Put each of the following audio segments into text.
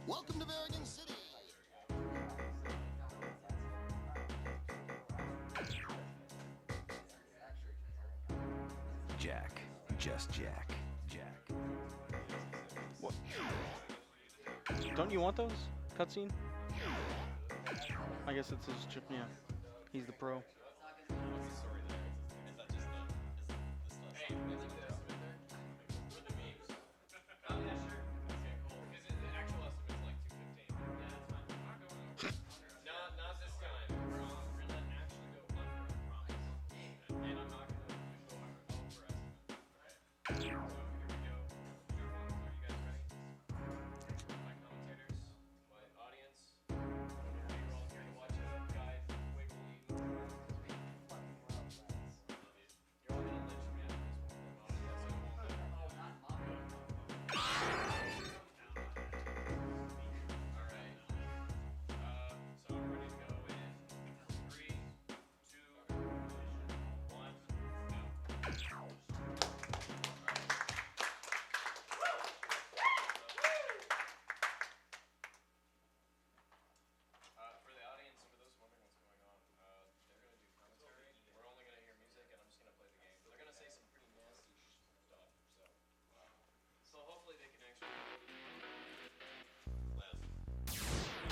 Welcome to Bergen City. Jack. Just Jack. Jack. What? Don't you want those? Cutscene? I guess it's his, yeah. He's the pro.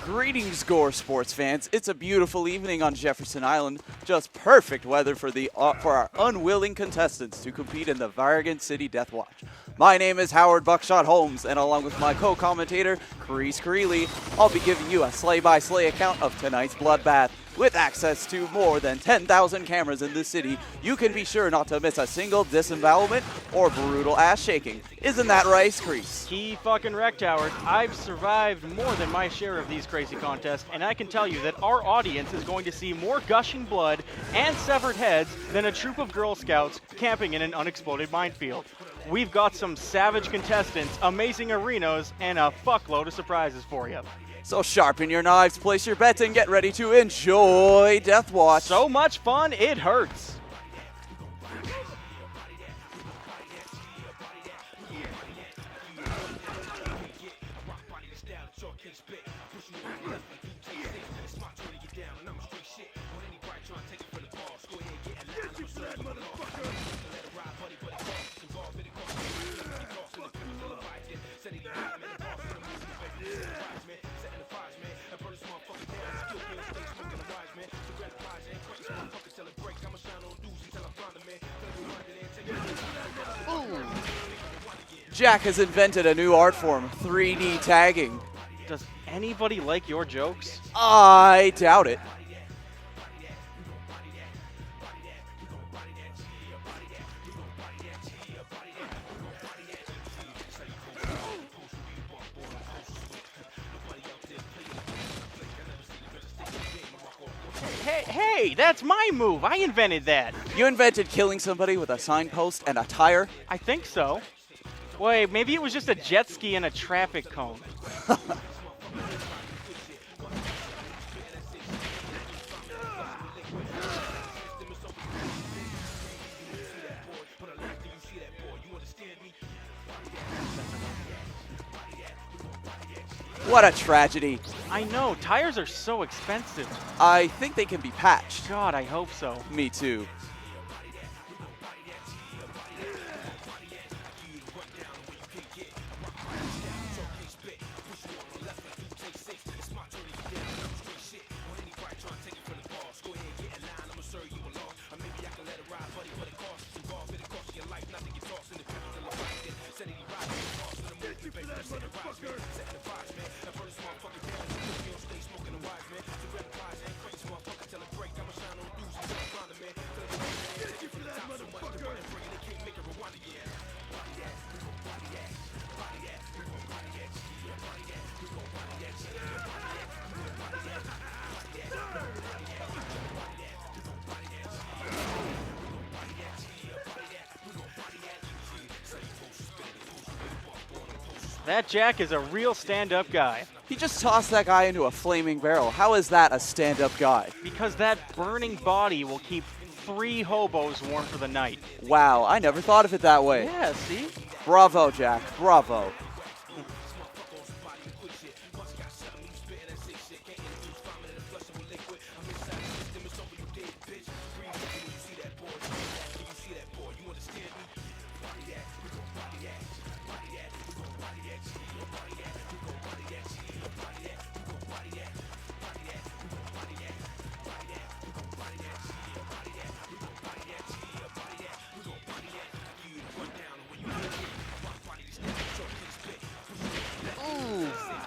Greetings, Gore sports fans. It's a beautiful evening on Jefferson Island. Just perfect weather for our unwilling contestants to compete in the Vargan City Death Watch. My name is Howard Buckshot Holmes, and along with my co-commentator, Chris Creeley, I'll be giving you a slay-by-slay account of tonight's bloodbath. With access to more than 10,000 cameras in the city, you can be sure not to miss a single disembowelment or brutal ass shaking. Isn't that right, Chris? He fucking wrecked, Howard. I've survived more than my share of these crazy contests, and I can tell you that our audience is going to see more gushing blood and severed heads than a troop of Girl Scouts camping in an unexploded minefield. We've got some savage contestants, amazing arenas, and a fuckload of surprises for you. So sharpen your knives, place your bets, and get ready to enjoy Death Watch. So much fun, it hurts. Jack has invented a new art form, 3D tagging. Does anybody like your jokes? I doubt it. Hey, that's my move. I invented that. You invented killing somebody with a signpost and a tire? I think so. Wait, maybe it was just a jet ski and a traffic cone. What a tragedy. I know, tires are so expensive. I think they can be patched. God, I hope so. Me too. That Jack is a real stand-up guy. He just tossed that guy into a flaming barrel. How is that a stand-up guy? Because that burning body will keep 3 hobos warm for the night. Wow, I never thought of it that way. Yeah, see? Bravo, Jack. Bravo.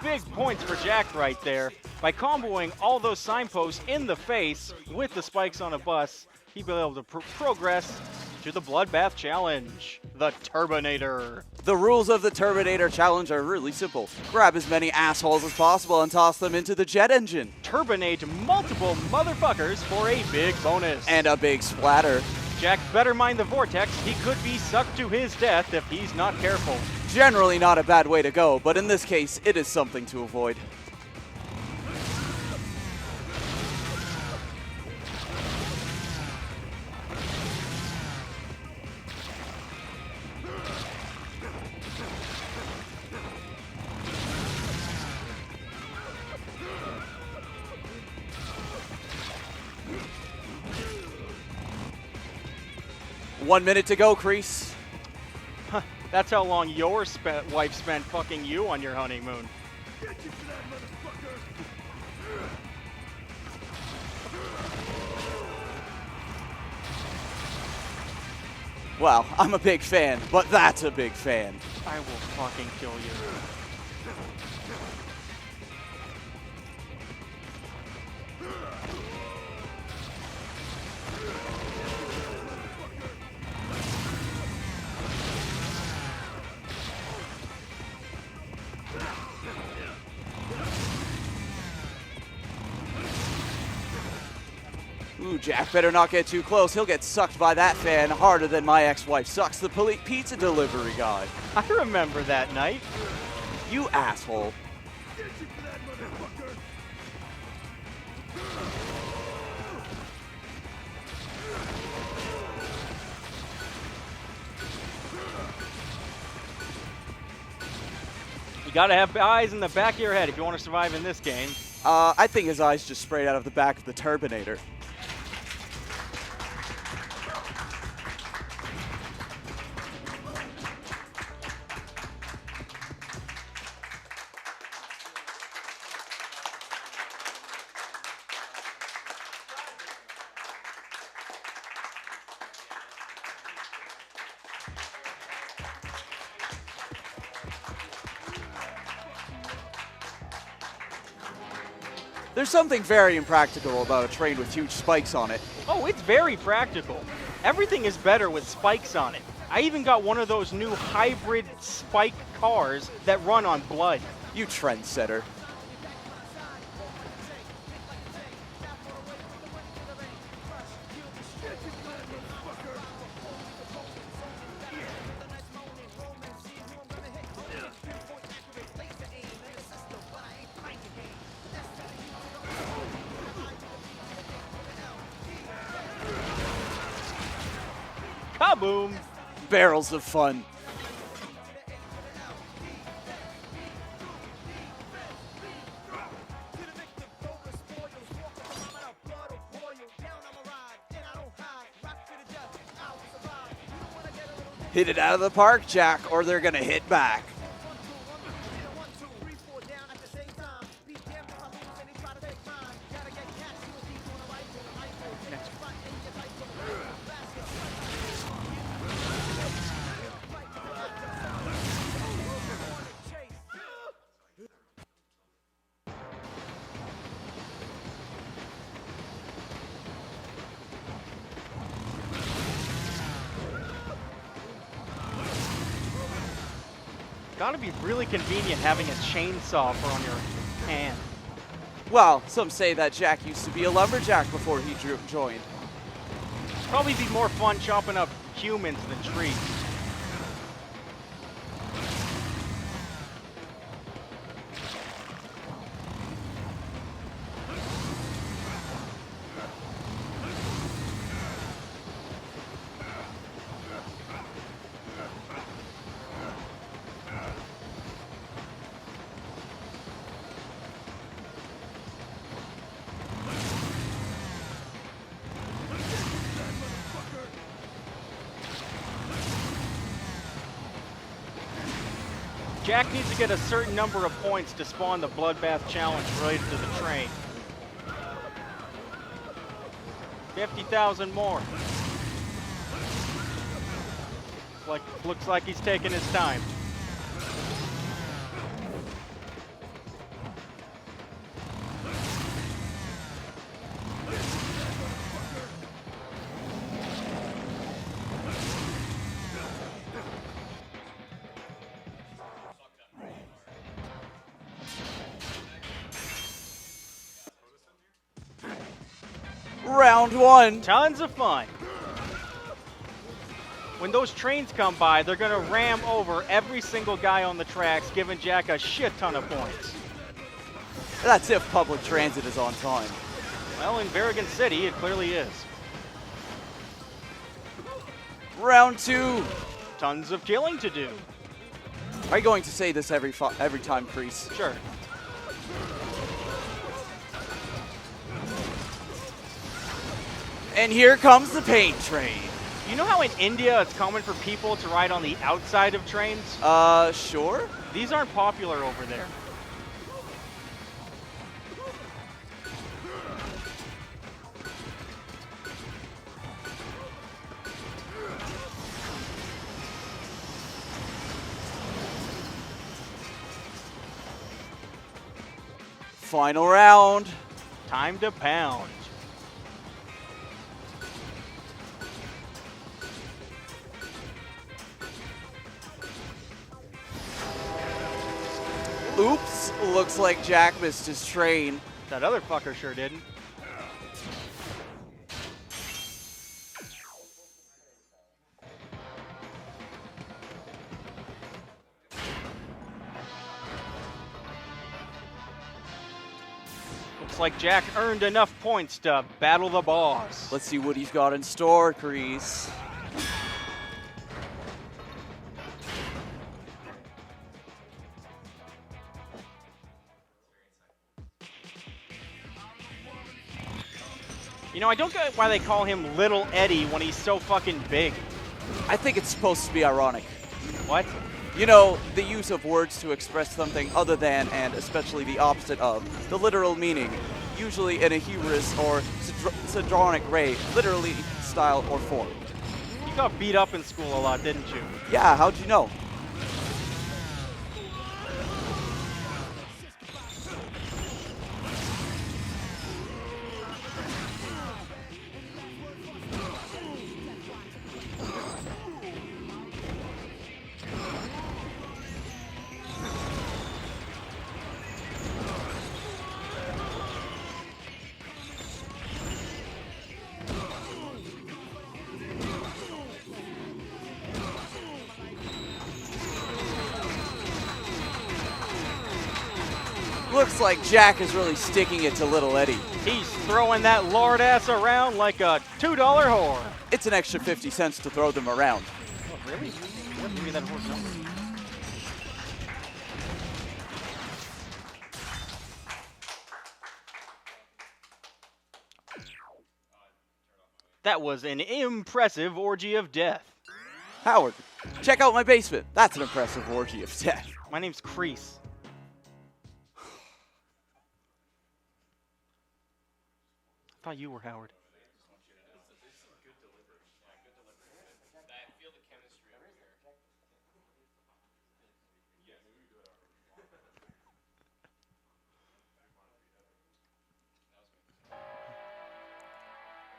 big points for Jack right there. By comboing all those signposts in the face with the spikes on a bus, he'd be able to progress to the Bloodbath Challenge, the Turbinator. The rules of the Turbinator Challenge are really simple. Grab as many assholes as possible and toss them into the jet engine. Turbinate multiple motherfuckers for a big bonus. And a big splatter. Jack better mind the vortex. He could be sucked to his death if he's not careful. Generally not a bad way to go, but in this case, it is something to avoid. One minute to go, Kreese. That's how long your wife spent fucking you on your honeymoon. Well, I'm a big fan, but that's a big fan. I will fucking kill you. Ooh, Jack better not get too close. He'll get sucked by that fan harder than my ex-wife sucks the pizza delivery guy. I remember that night. You asshole. You gotta have eyes in the back of your head if you want to survive in this game. I think his eyes just sprayed out of the back of the Turbinator. There's something very impractical about a train with huge spikes on it. Oh, it's very practical. Everything is better with spikes on it. I even got one of those new hybrid spike cars that run on blood. You trendsetter. Kaboom! Barrels of fun. Hit it out of the park, Jack, or they're gonna hit back. Gotta be really convenient having a chainsaw for on your hand. Well, some say that Jack used to be a lumberjack before he joined. Probably be more fun chopping up humans than trees. Jack needs to get a certain number of points to spawn the Bloodbath Challenge related to the train. 50,000 more. Looks like he's taking his time. Round one. Tons of fun. When those trains come by, they're going to ram over every single guy on the tracks, giving Jack a shit ton of points. That's if public transit is on time. Well, in Varrigan City, it clearly is. Round two. Tons of killing to do. Are you going to say this every time, Kreese? Sure. And here comes the pain train. You know how in India it's common for people to ride on the outside of trains? Sure. These aren't popular over there. Final round. Time to pound. Oops, looks like Jack missed his train. That other fucker sure didn't. Looks like Jack earned enough points to battle the boss. Let's see what he's got in store, Kreese. You know, I don't get why they call him Little Eddie when he's so fucking big. I think it's supposed to be ironic. What? You know, the use of words to express something other than and especially the opposite of the literal meaning, usually in a humorous or sardonic way, literally style or form. You got beat up in school a lot, didn't you? Yeah, how'd you know? Looks like Jack is really sticking it to Little Eddie. He's throwing that lord ass around like a $2 whore. It's an extra 50 cents to throw them around. Oh, really? What? Give me that horse number. That was an impressive orgy of death. Howard, check out my basement. That's an impressive orgy of death. My name's Kreese. I thought you were Howard.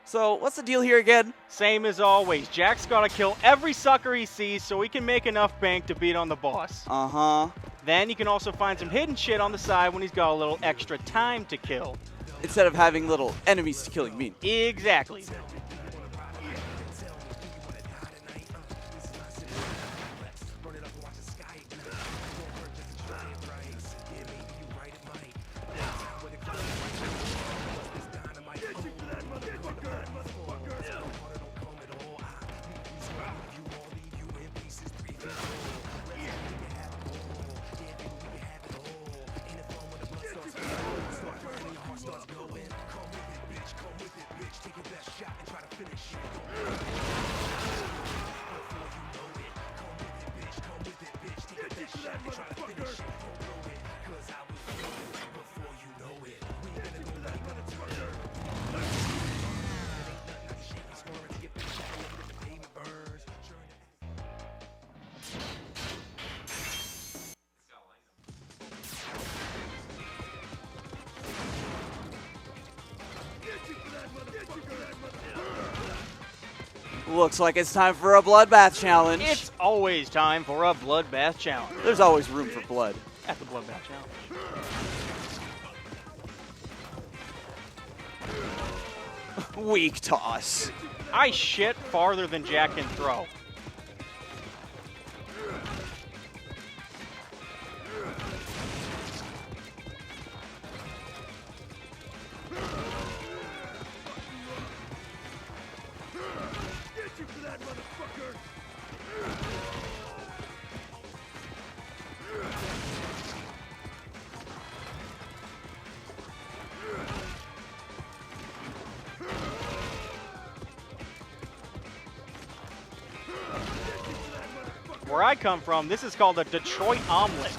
So, what's the deal here again? Same as always. Jack's got to kill every sucker he sees so he can make enough bank to beat on the boss. Uh-huh. Then he can also find some hidden shit on the side when he's got a little extra time to kill. Instead of having little enemies to killing me. Exactly. Looks like it's time for a bloodbath challenge. It's always time for a bloodbath challenge. There's always room for blood. At the bloodbath challenge. Weak toss. I shit farther than Jack can throw. Where I come from, this is called a Detroit omelet.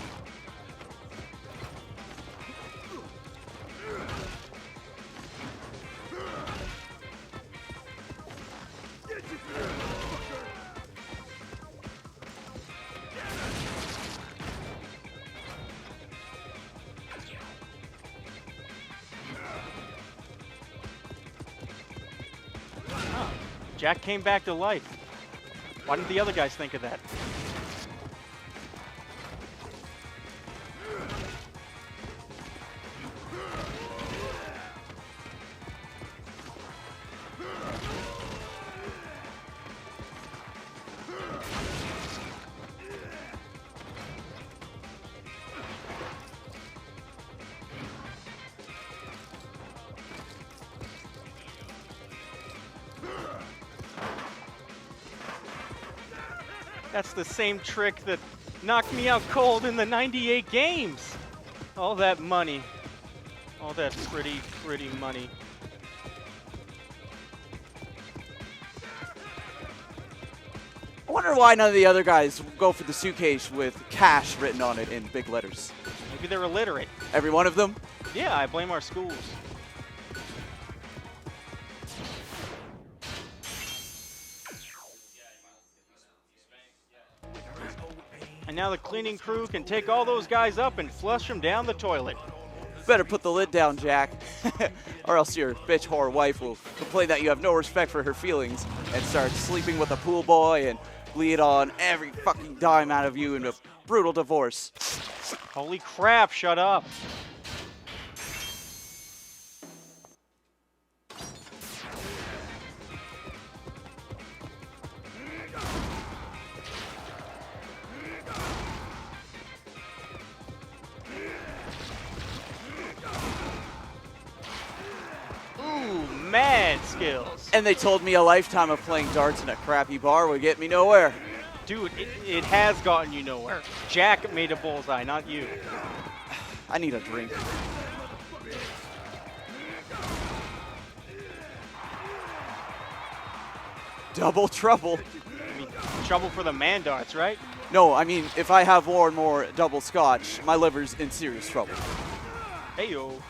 Jack came back to life. Why didn't the other guys think of that? That's the same trick that knocked me out cold in the '98 games. All that money. All that pretty, pretty money. I wonder why none of the other guys go for the suitcase with cash written on it in big letters. Maybe they're illiterate. Every one of them? Yeah, I blame our schools. And now the cleaning crew can take all those guys up and flush them down the toilet. Better put the lid down, Jack. Or else your bitch whore wife will complain that you have no respect for her feelings and start sleeping with a pool boy and bleed on every fucking dime out of you in a brutal divorce. Holy crap, shut up. Mad skills. And they told me a lifetime of playing darts in a crappy bar would get me nowhere. Dude, it has gotten you nowhere. Jack made a bullseye, not you. I need a drink. Double trouble. I mean, trouble for the man darts, right? No, I mean, if I have more and more double scotch, my liver's in serious trouble. Hey yo.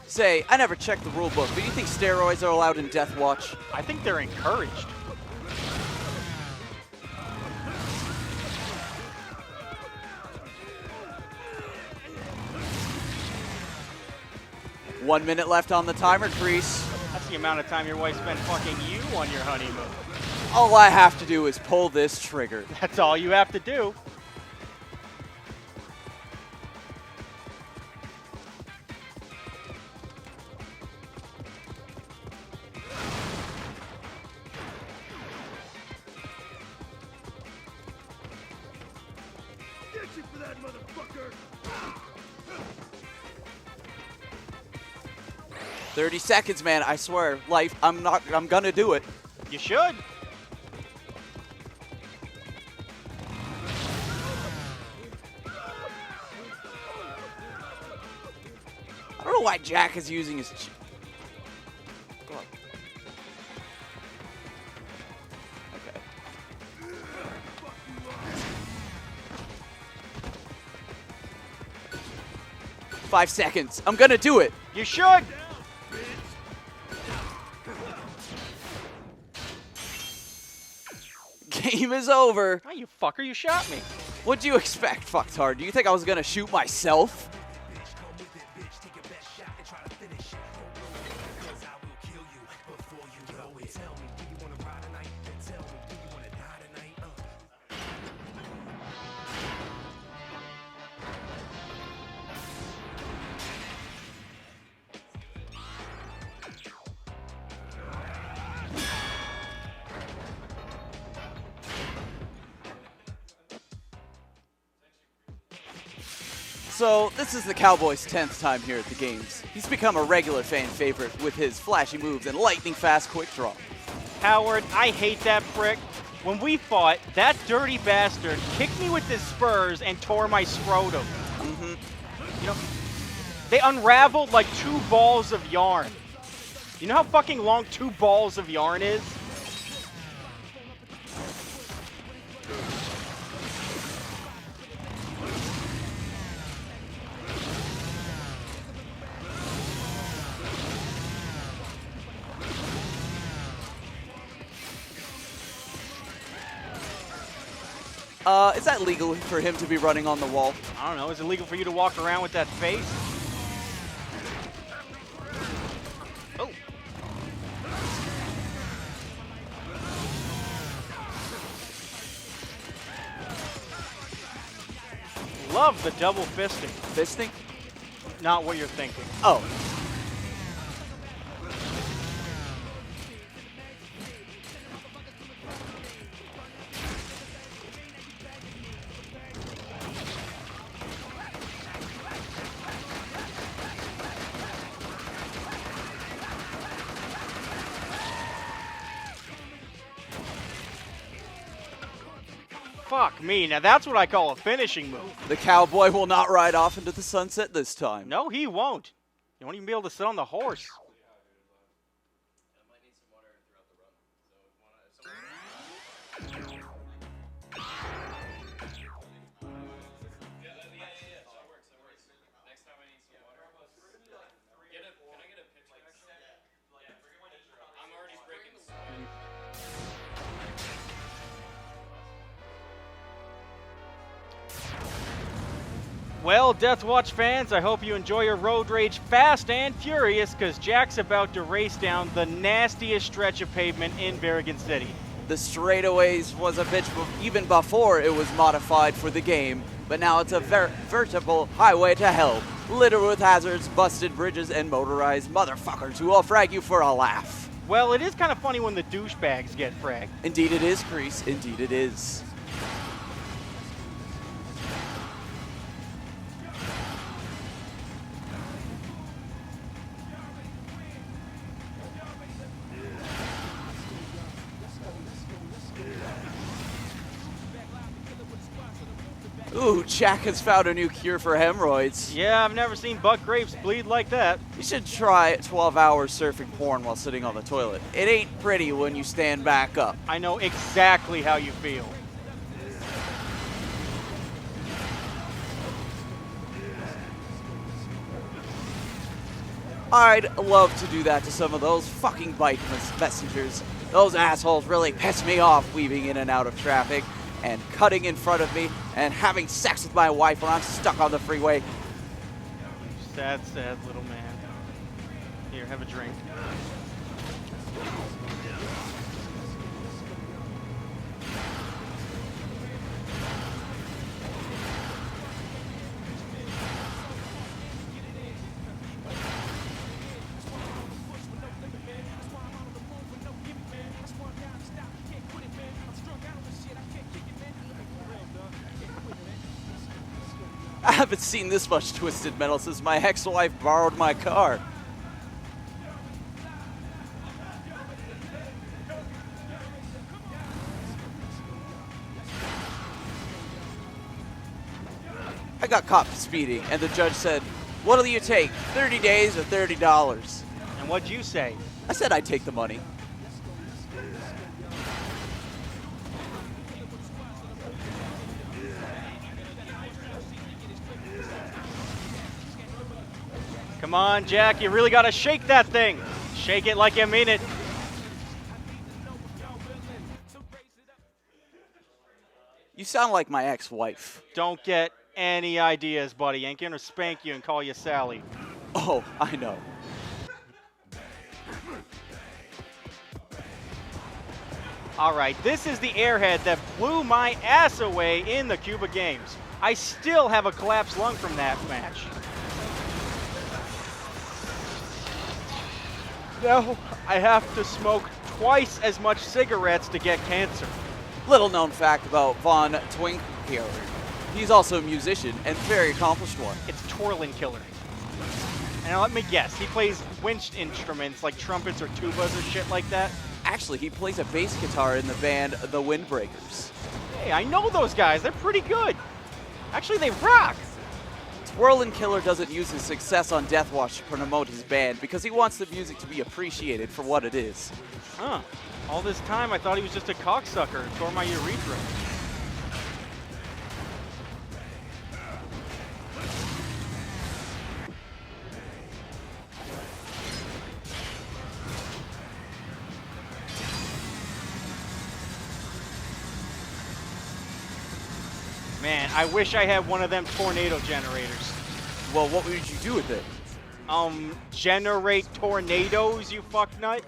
Say, I never checked the rule book, but do you think steroids are allowed in Death Watch? I think they're encouraged. One minute left on the timer, Crease. That's the amount of time your wife spent fucking you on your honeymoon. All I have to do is pull this trigger. That's all you have to do. Get you for that, motherfucker! 30 seconds, man. I swear, life, I'm gonna do it. You should. I don't know why Jack is using his... Go on. Okay. 5 seconds. I'm gonna do it. You should. game is over. Oh, you fucker, you shot me. What'd you expect, fucktard? Do you think I was gonna shoot myself? So, this is the Cowboys' 10th time here at the games. He's become a regular fan favorite with his flashy moves and lightning-fast quick draw. Howard, I hate that prick. When we fought, that dirty bastard kicked me with his spurs and tore my scrotum. You know, they unraveled like 2 balls of yarn. You know how fucking long 2 balls of yarn is? Is that legal for him to be running on the wall? I don't know. Is it legal for you to walk around with that face? Oh. Love the double fisting. Fisting? Not what you're thinking. Oh. Fuck me. Now that's what I call a finishing move. The Cowboy will not ride off into the sunset this time. No, he won't. You won't even be able to sit on the horse. Well, Death Watch fans, I hope you enjoy your road rage fast and furious, because Jack's about to race down the nastiest stretch of pavement in Berrigan City. The straightaways was a bitch even before it was modified for the game, but now it's a veritable highway to hell, littered with hazards, busted bridges, and motorized motherfuckers who will frag you for a laugh. Well, it is kind of funny when the douchebags get fragged. Indeed it is, Kreese. Indeed it is. Ooh, Jack has found a new cure for hemorrhoids. Yeah, I've never seen buck grapes bleed like that. You should try 12 hours surfing porn while sitting on the toilet. It ain't pretty when you stand back up. I know exactly how you feel. I'd love to do that to some of those fucking bike messengers. Those assholes really piss me off weaving in and out of traffic and cutting in front of me and having sex with my wife when I'm stuck on the freeway. Sad, sad little man. Here, have a drink. I haven't seen this much twisted metal since my ex-wife borrowed my car. I got caught speeding, and the judge said, "What'll you take, 30 days or $30? And what'd you say? I said I'd take the money. Come on, Jack, you really gotta shake that thing. Shake it like you mean it. sound like my ex-wife. Don't get any ideas, buddy. Ain't gonna spank you and call you Sally. Oh, I know. All right, this is the airhead that blew my ass away in the Cuba Games. I still have a collapsed lung from that match. Now I have to smoke twice as much cigarettes to get cancer. Little known fact about Von Twink here. He's also a musician and very accomplished one. It's Twirling Killer. And now let me guess, he plays wind instruments like trumpets or tubas or shit like that? Actually, he plays a bass guitar in the band The Windbreakers. Hey, I know those guys. They're pretty good. Actually, they rock. Twirlin' Killer doesn't use his success on Deathwatch to promote his band because he wants the music to be appreciated for what it is. Huh. All this time, I thought he was just a cocksucker who tore my urethra. Man, I wish I had one of them tornado generators. Well, what would you do with it? Generate tornadoes, you fucknut?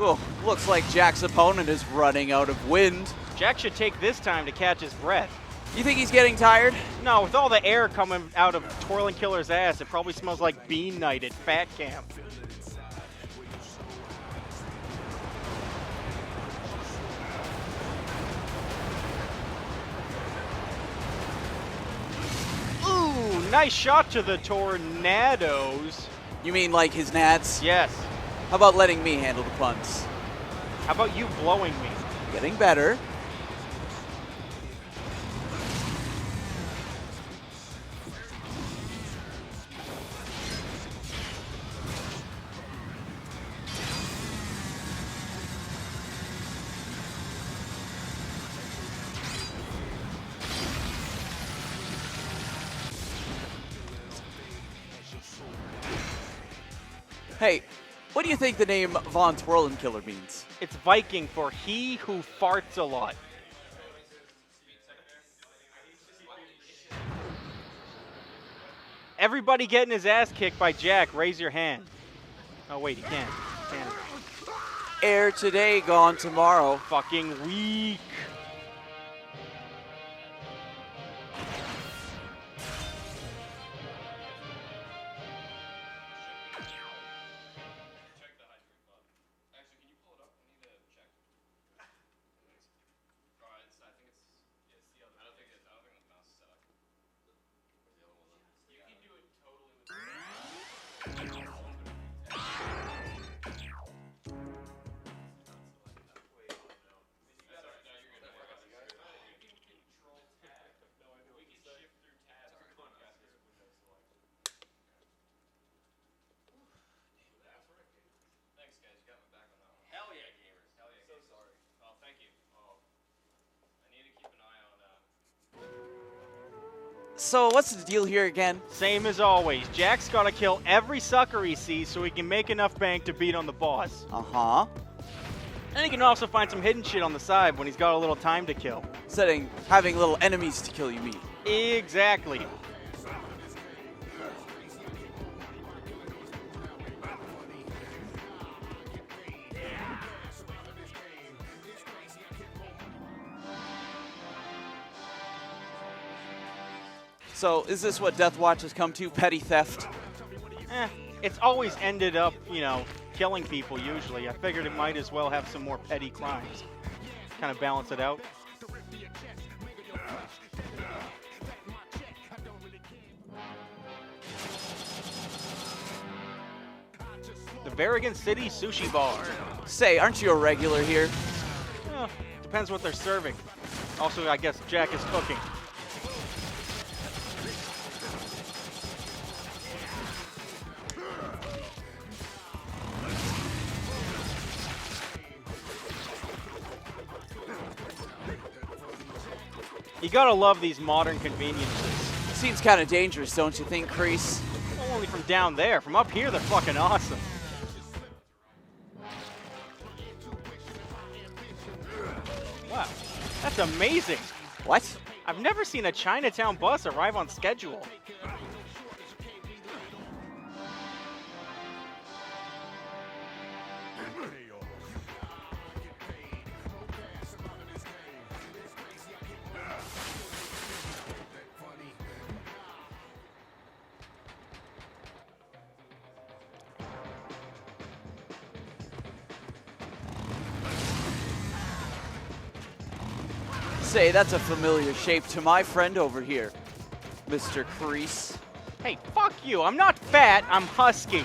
Oh, looks like Jack's opponent is running out of wind. Jack should take this time to catch his breath. You think he's getting tired? No, with all the air coming out of Twirling Killer's ass, it probably smells like bean night at Fat Camp. Ooh, nice shot to the tornadoes. You mean like his nads? Yes. How about letting me handle the punts? How about you blowing me? Getting better. Hey, what do you think the name Von Twirlin' Killer means? It's Viking for he who farts a lot. Everybody getting his ass kicked by Jack, raise your hand. Oh wait, he can't. Air today, gone tomorrow. Fucking weak. So what's the deal here again? Same as always. Jack's gotta kill every sucker he sees so he can make enough bank to beat on the boss. Uh-huh. And he can also find some hidden shit on the side when he's got a little time to kill. Having little enemies to kill, you mean? Exactly. So is this what Deathwatch has come to? Petty theft? It's always ended up, you know, killing people usually. I figured it might as well have some more petty crimes. Kind of balance it out. The Varigan City Sushi Bar. Say, aren't you a regular here? Depends what they're serving. Also, I guess Jack is cooking. You gotta love these modern conveniences. Seems kind of dangerous, don't you think, Kreese? Well, only from down there. From up here, they're fucking awesome. Wow, that's amazing. What? I've never seen a Chinatown bus arrive on schedule. Say, that's a familiar shape to my friend over here, Mr. Crease. Hey, fuck you. I'm not fat, I'm husky.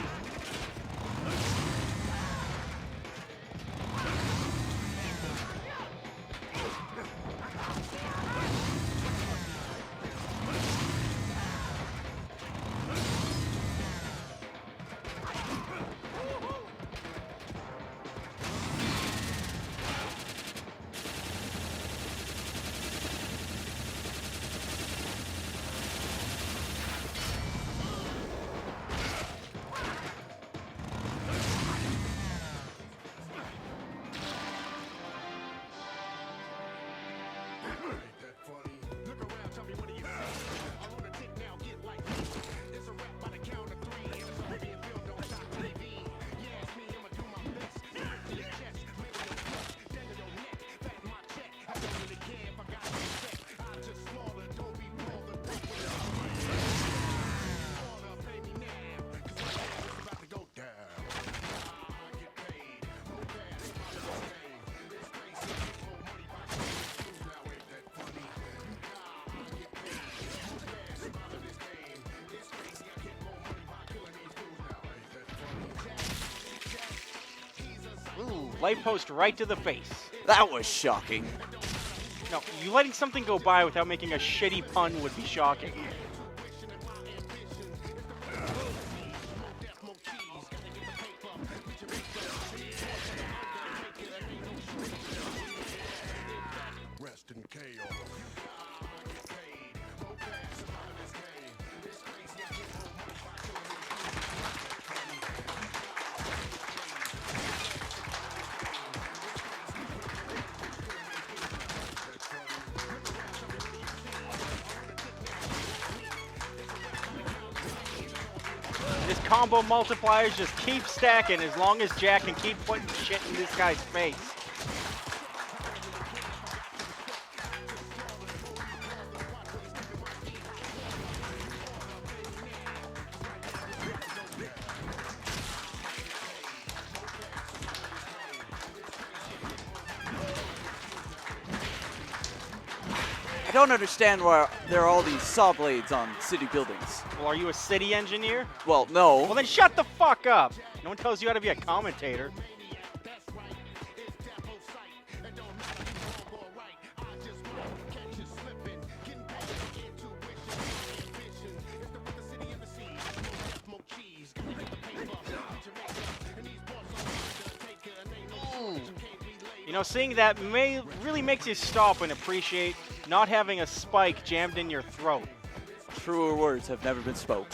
Ooh, light post right to the face. That was shocking. No, you letting something go by without making a shitty pun would be shocking. This combo multipliers just keep stacking as long as Jack can keep putting shit in this guy's face. I don't understand why there are all these saw blades on city buildings. Well, are you a city engineer? Well, no. Well, then shut the fuck up. No one tells you how to be a commentator. You know, seeing that really makes you stop and appreciate not having a spike jammed in your throat. Truer words have never been spoke.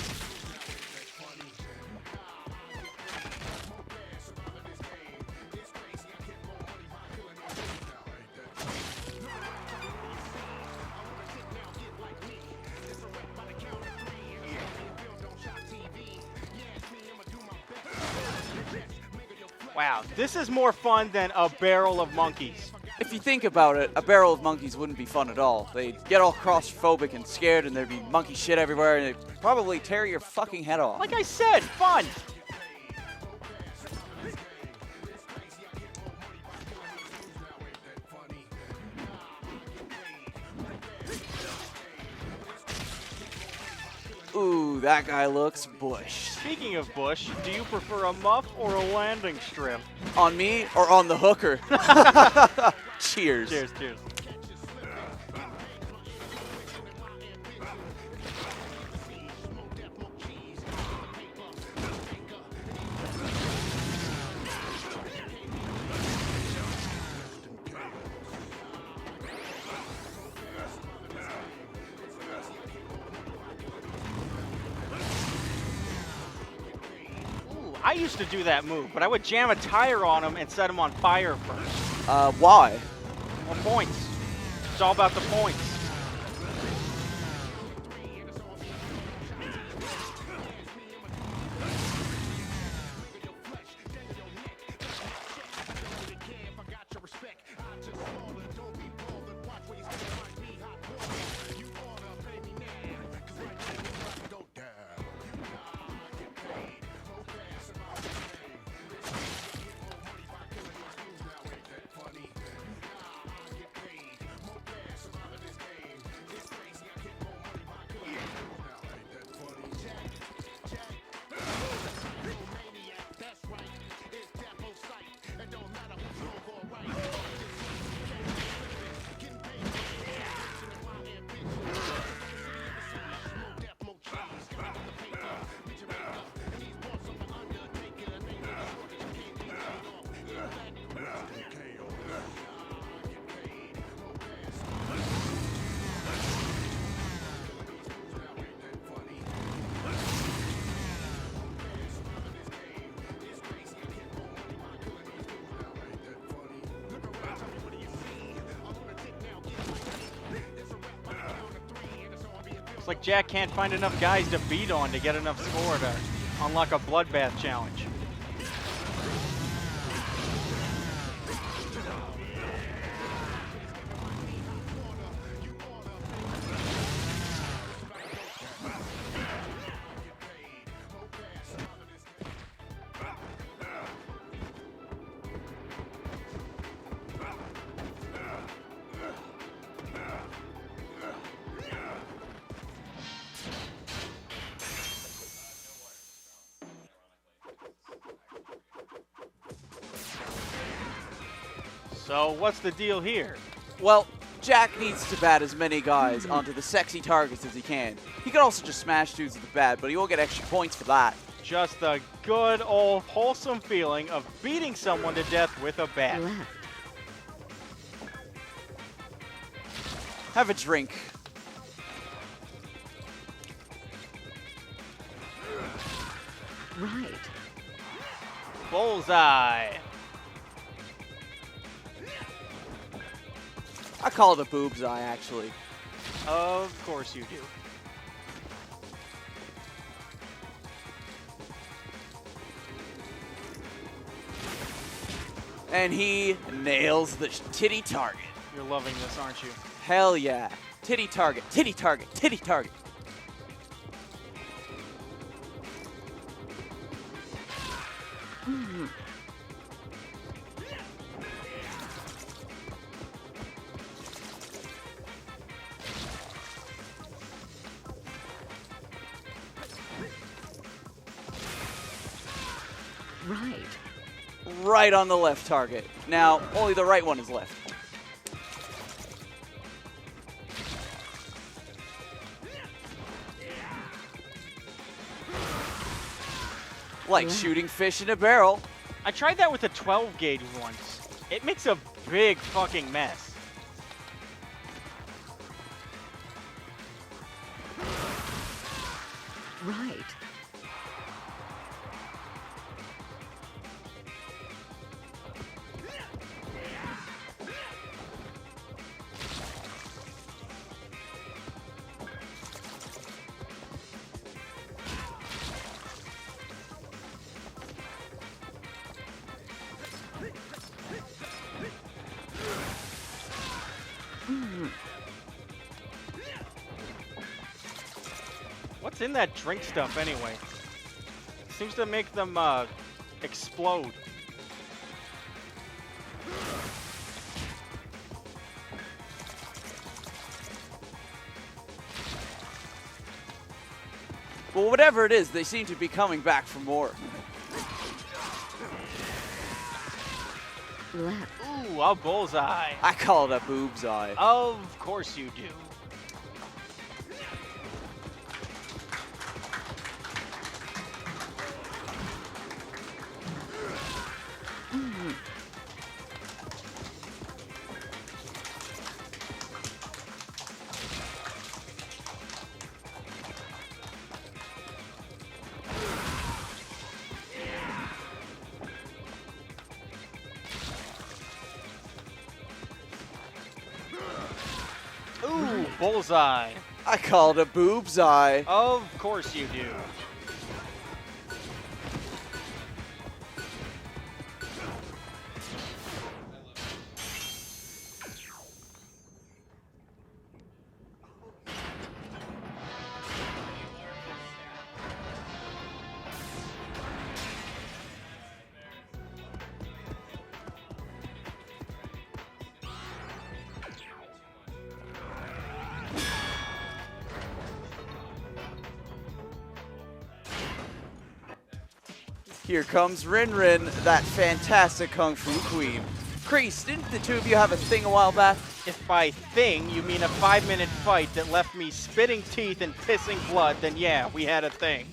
Wow, this is more fun than a barrel of monkeys. If you think about it, a barrel of monkeys wouldn't be fun at all. They'd get all claustrophobic and scared, and there'd be monkey shit everywhere, and it'd probably tear your fucking head off. Like I said, fun. Ooh, that guy looks bush. Speaking of bush, do you prefer a muff or a landing strip? On me or on the hooker? Cheers. Cheers, cheers. used to do that move, but I would jam a tire on him and set him on fire first. Why? Well, points. It's all about the points. It's like Jack can't find enough guys to beat on to get enough score to unlock a bloodbath challenge. So what's the deal here? Well, Jack needs to bat as many guys onto the sexy targets as he can. He can also just smash dudes with the bat, but he won't get extra points for that. Just the good old wholesome feeling of beating someone to death with a bat. Have a drink. Right. Bullseye. I call it a boob's eye, actually. Of course you do. And he nails the titty target. You're loving this, aren't you? Hell yeah. Titty target, titty target, titty target. Right. Right on the left target. Now, only the right one is left. Like shooting fish in a barrel. I tried that with a 12 gauge once. It makes a big fucking mess. Right. What's in that drink stuff anyway? Seems to make them explode. Well, whatever it is, they seem to be coming back for more. Left. Ooh, a bullseye. I call it a boob's eye. Of course you do. bullseye. I call it a boob's eye. Of course you do. Here comes Rin Rin, that fantastic Kung Fu queen. Kreese, didn't the two of you have a thing a while back? If by thing you mean a 5-minute fight that left me spitting teeth and pissing blood, then yeah, we had a thing.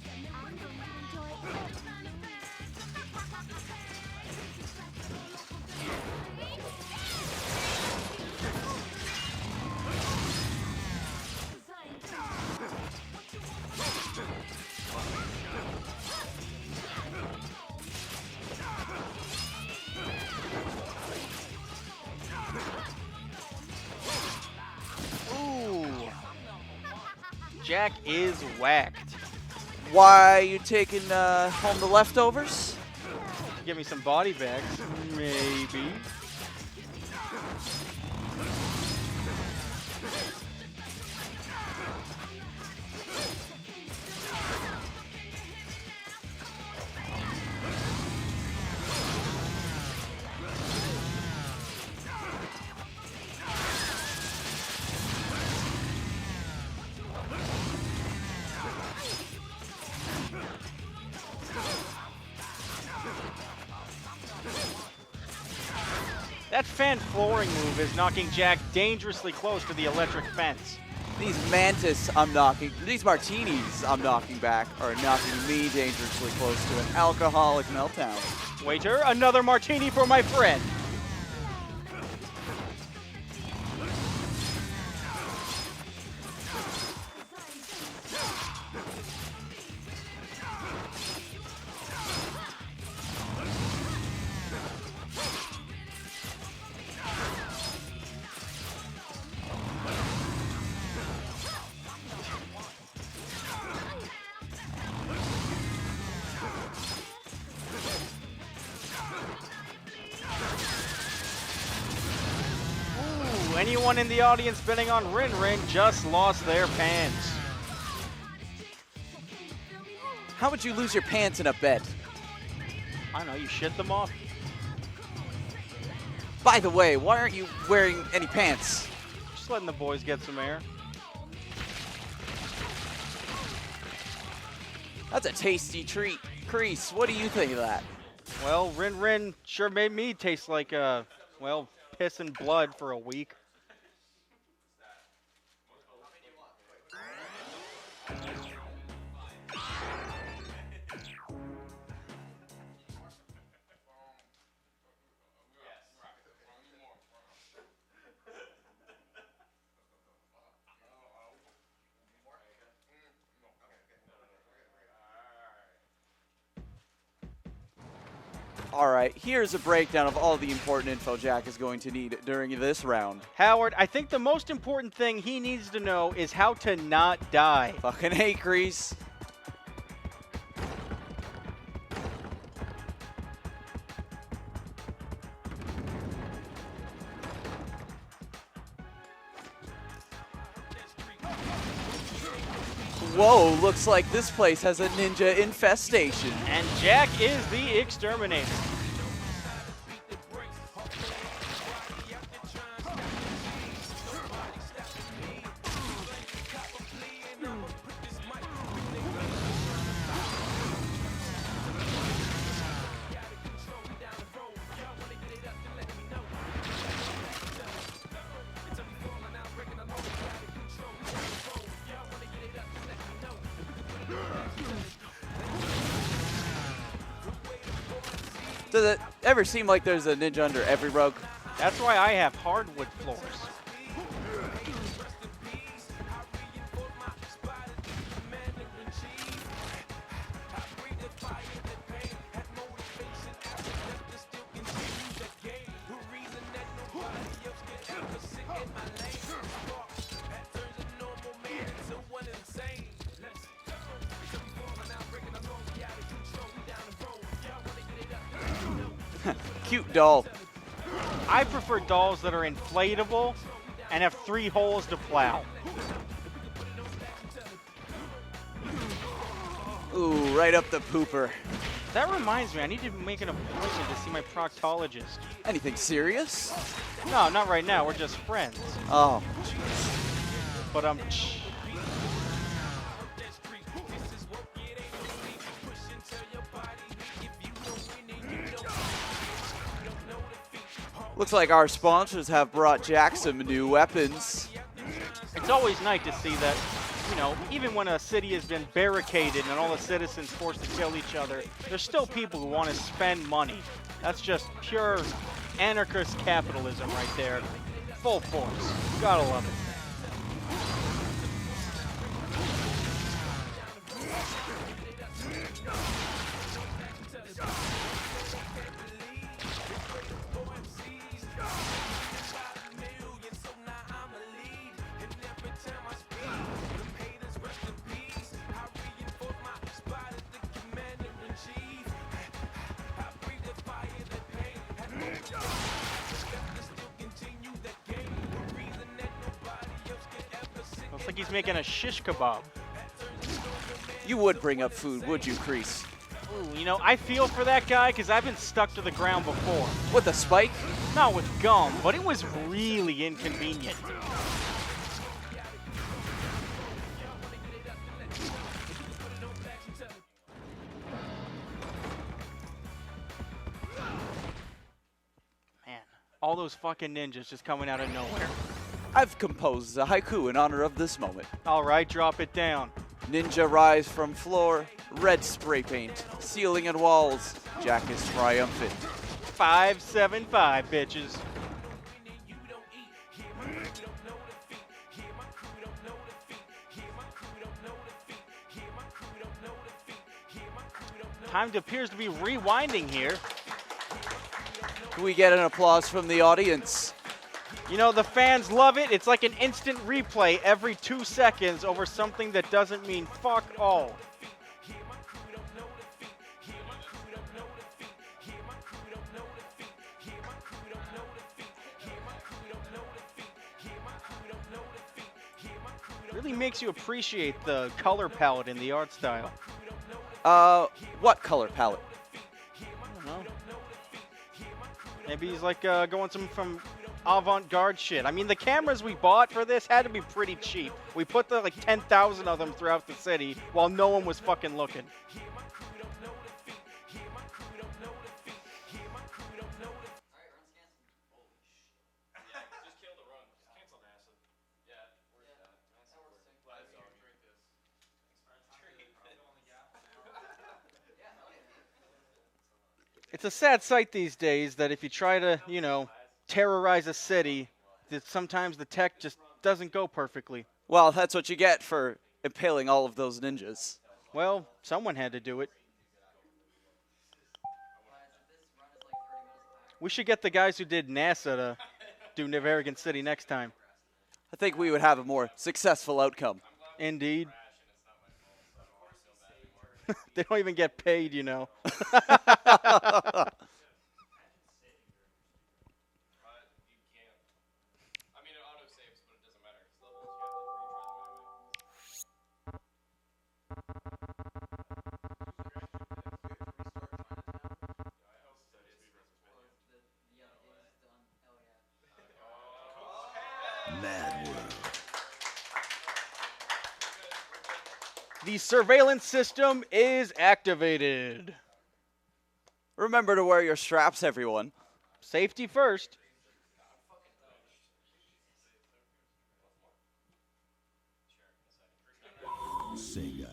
Jack is whacked. Why you taking home the leftovers? Give me some body bags, maybe. That fan flooring move is knocking Jack dangerously close to the electric fence. These these martinis I'm knocking back are knocking me dangerously close to an alcoholic meltdown. Waiter, another martini for my friend. Anyone in the audience betting on Rin Rin just lost their pants. How would you lose your pants in a bet? I don't know, you shit them off? By the way, why aren't you wearing any pants? Just letting the boys get some air. That's a tasty treat. Kreese, what do you think of that? Well, Rin Rin sure made me taste like, well, piss and blood for a week. All right, here's a breakdown of all the important info Jack is going to need during this round. Howard, I think the most important thing he needs to know is how to not die. Fucking hate Kreese. Whoa, looks like this place has a ninja infestation. And Jack is the exterminator. Does it ever seem like there's a ninja under every rug? That's why I have hardwood floors. Cute doll. I prefer dolls that are inflatable and have 3 holes to plow. Ooh, right up the pooper. That reminds me, I need to make an appointment to see my proctologist. Anything serious? No, not right now. We're just friends. Oh, But looks like our sponsors have brought Jack some new weapons. it's always nice to see that, you know, even when a city has been barricaded and all the citizens forced to kill each other, there's still people who want to spend money. That's just pure anarchist capitalism right there. Full force. Gotta love it. Looks like he's making a shish kebab. You would bring up food, would you, Kreese? Ooh, you know, I feel for that guy because I've been stuck to the ground before. With a spike? Not with gum, but it was really inconvenient. Man, all those fucking ninjas just coming out of nowhere. I've composed a haiku in honor of this moment. All right, drop it down. Ninja rise from floor, red spray paint, ceiling and walls. Jack is triumphant. 575, bitches. Time appears to be rewinding here. Can we get an applause from the audience? You know, the fans love it. It's like an instant replay every 2 seconds over something that doesn't mean fuck all. Really makes you appreciate the color palette in the art style. What color palette? I don't know. Maybe he's like going from avant-garde shit. I mean, the cameras we bought for this had to be pretty cheap. We put the like 10,000 of them throughout the city while no one was fucking looking. It's a sad sight these days that if you try to, you know, terrorize a city, that sometimes the tech just doesn't go perfectly. Well, that's what you get for impaling all of those ninjas. Well, someone had to do it. We should get the guys who did NASA to do Navarigan City next time. I think we would have a more successful outcome. Indeed. They don't even get paid, you know. Madworld. The surveillance system is activated. Remember to wear your straps, everyone. Safety first. Sega.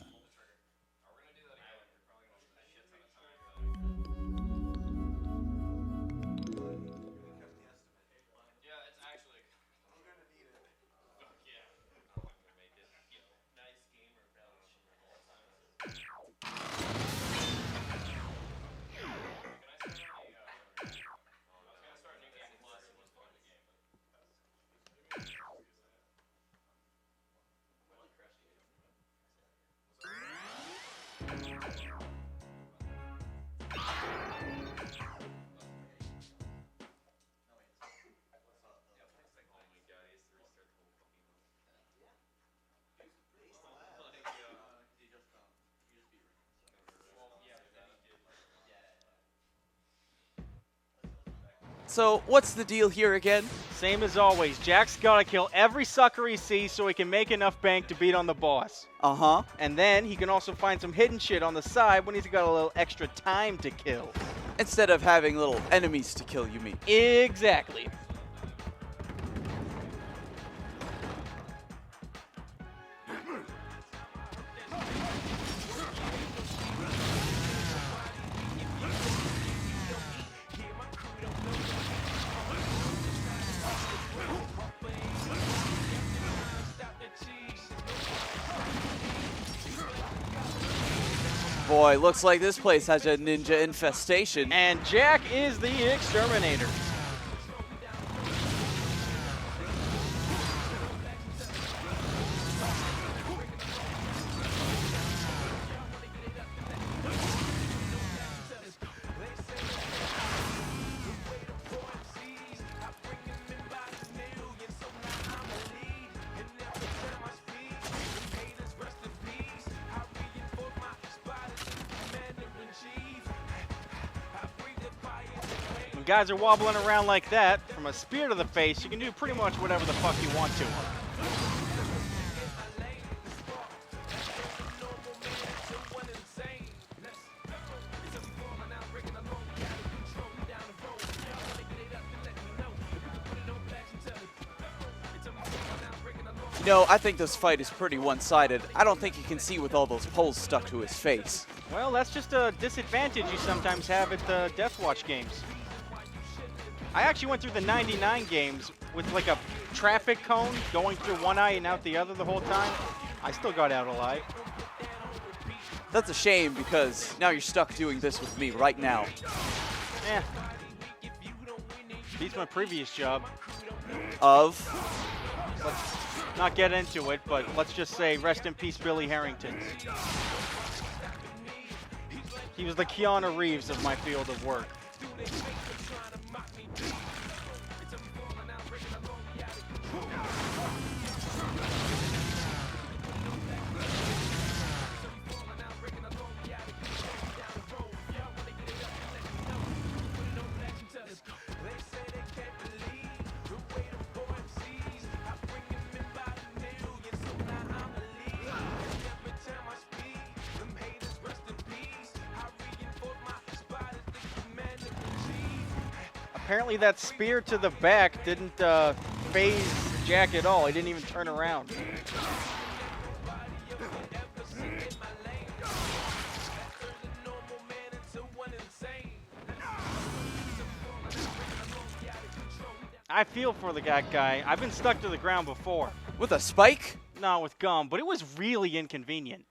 So, what's the deal here again? Same as always, Jack's gotta kill every sucker he sees so he can make enough bank to beat on the boss. Uh-huh. And then he can also find some hidden shit on the side when he's got a little extra time to kill. Instead of having little enemies to kill, you mean? Exactly. Boy, looks like this place has a ninja infestation. And Jack is the exterminator. When guys are wobbling around like that, from a spear to the face, you can do pretty much whatever the fuck you want to them. You know, I think this fight is pretty one-sided. I don't think he can see with all those poles stuck to his face. Well, that's just a disadvantage you sometimes have at the Deathwatch games. I actually went through the 99 games with like a traffic cone going through one eye and out the other the whole time. I still got out alive. That's a shame because now you're stuck doing this with me right now. Eh. Beats my previous job. Of? Let's not get into it, but let's just say rest in peace, Billy Harrington. He was the Keanu Reeves of my field of work. Apparently that spear to the back didn't phase Jack at all. He didn't even turn around. I feel for the guy. I've been stuck to the ground before. With a spike? No, with gum, but it was really inconvenient.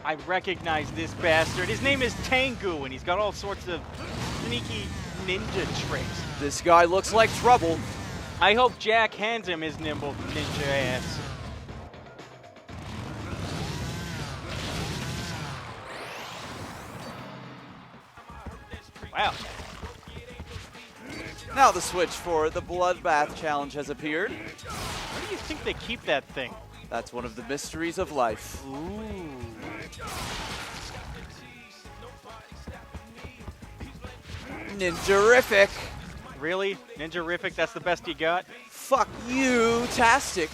I recognize this bastard. His name is Tengu, and he's got all sorts of sneaky ninja tricks. This guy looks like trouble. I hope Jack hands him his nimble ninja ass. Wow. Now the switch for the Bloodbath Challenge has appeared. Where do you think they keep that thing? That's one of the mysteries of life. Ooh. Ninjarific. Really? Ninjarific, that's the best you got? Fuck you, Tastic.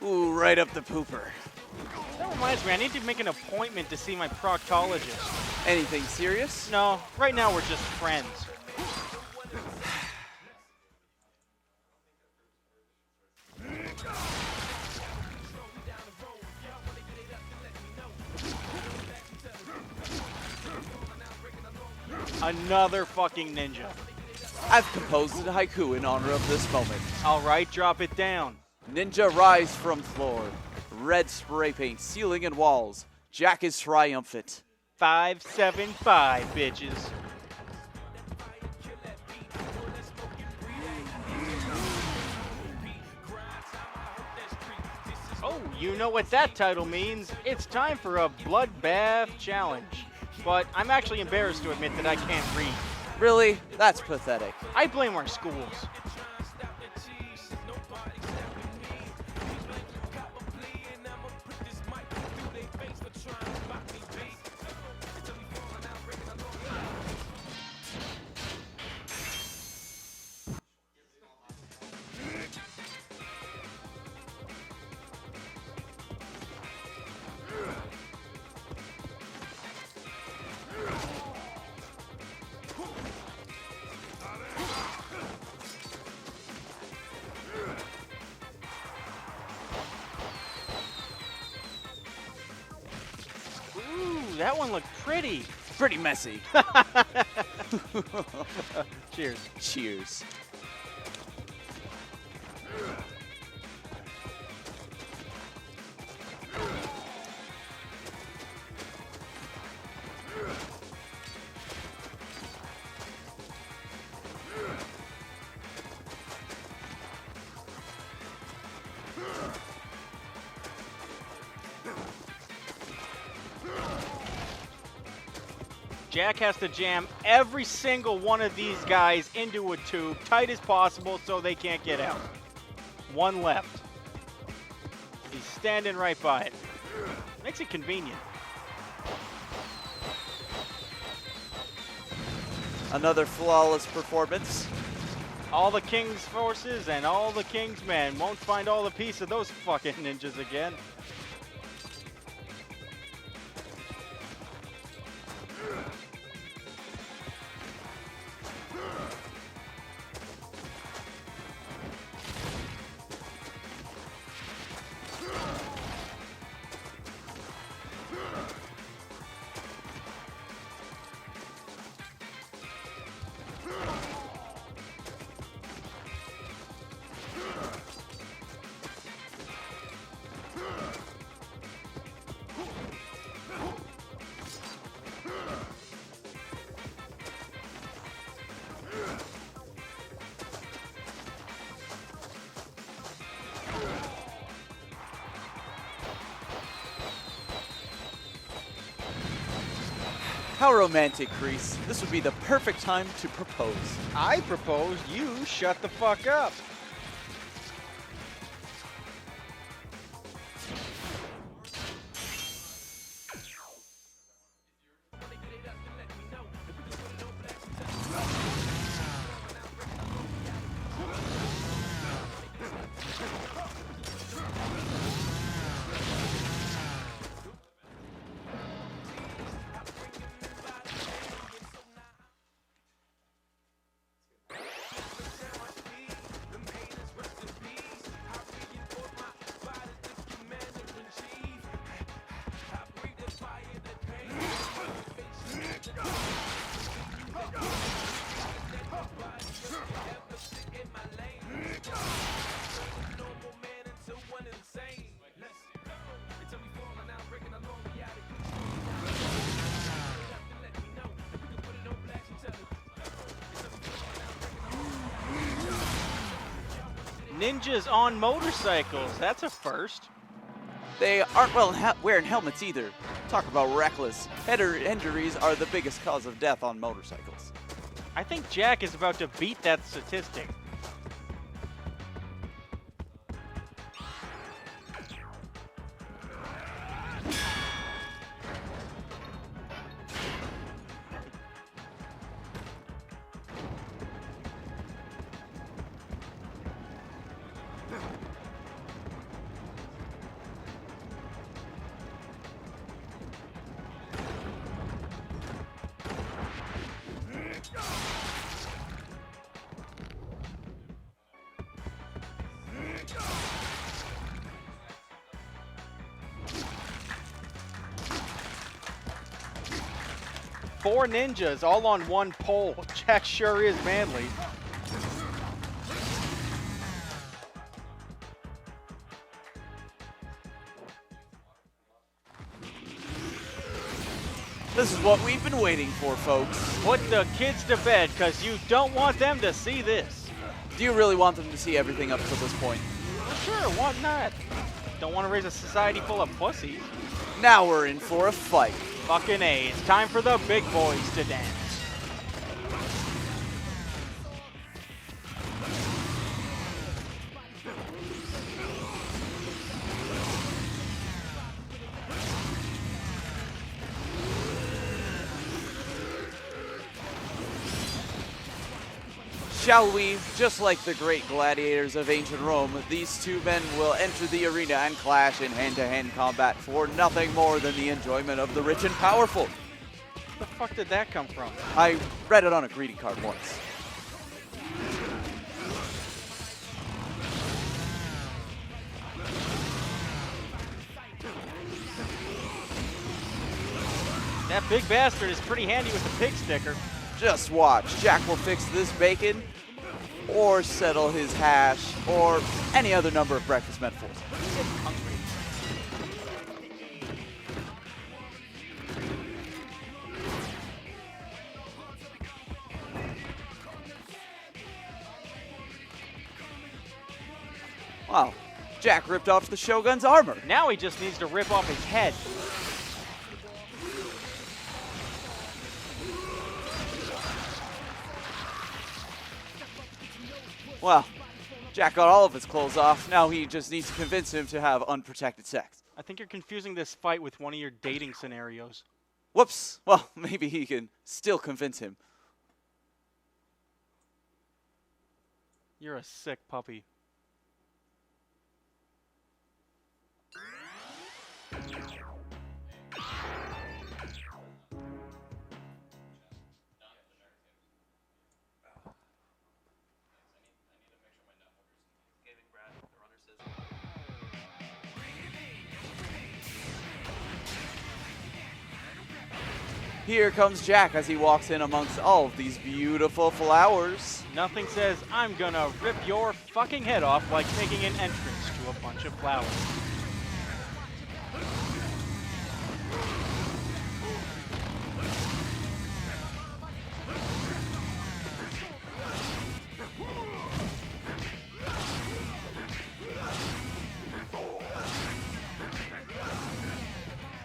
Ooh, right up the pooper. That reminds me, I need to make an appointment to see my proctologist. Anything serious? No, right now we're just friends. Another fucking ninja. I've composed a haiku in honor of this moment. All right, drop it down. Ninja rise from floor. Red spray paint ceiling and walls. Jack is triumphant. 575, bitches. Oh, you know what that title means. It's time for a bloodbath challenge. But I'm actually embarrassed to admit that I can't read. Really? That's pathetic. I blame our schools. Ooh, that one looked pretty. Pretty messy. Cheers. Cheers. Jack has to jam every single one of these guys into a tube, tight as possible so they can't get out. One left. He's standing right by it. Makes it convenient. Another flawless performance. All the King's forces and all the King's men won't find all the piece of those fucking ninjas again. How romantic, Kreese. This would be the perfect time to propose. I propose you shut the fuck up. Ninjas on motorcycles. That's a first. They aren't wearing helmets either. Talk about reckless. Head injuries are the biggest cause of death on motorcycles. I think Jack is about to beat that statistic. 4 ninjas all on one pole. Jack sure is manly. This is what we've been waiting for, folks. Put the kids to bed, because you don't want them to see this. Do you really want them to see everything up to this point? Sure, why not? Don't want to raise a society full of pussies. Now we're in for a fight. Fucking A, it's time for the big boys to dance. Shall we, just like the great gladiators of ancient Rome, these two men will enter the arena and clash in hand-to-hand combat for nothing more than the enjoyment of the rich and powerful. Where the fuck did that come from? I read it on a greeting card once. That big bastard is pretty handy with the pig sticker. Just watch. Jack will fix this bacon, or settle his hash, or any other number of breakfast metaphors. I'm hungry. Wow. Jack ripped off the Shogun's armor. Now he just needs to rip off his head. Well, Jack got all of his clothes off. Now he just needs to convince him to have unprotected sex. I think you're confusing this fight with one of your dating scenarios. Whoops. Well, maybe he can still convince him. You're a sick puppy. Here comes Jack as he walks in amongst all of these beautiful flowers. Nothing says I'm gonna rip your fucking head off like making an entrance to a bunch of flowers.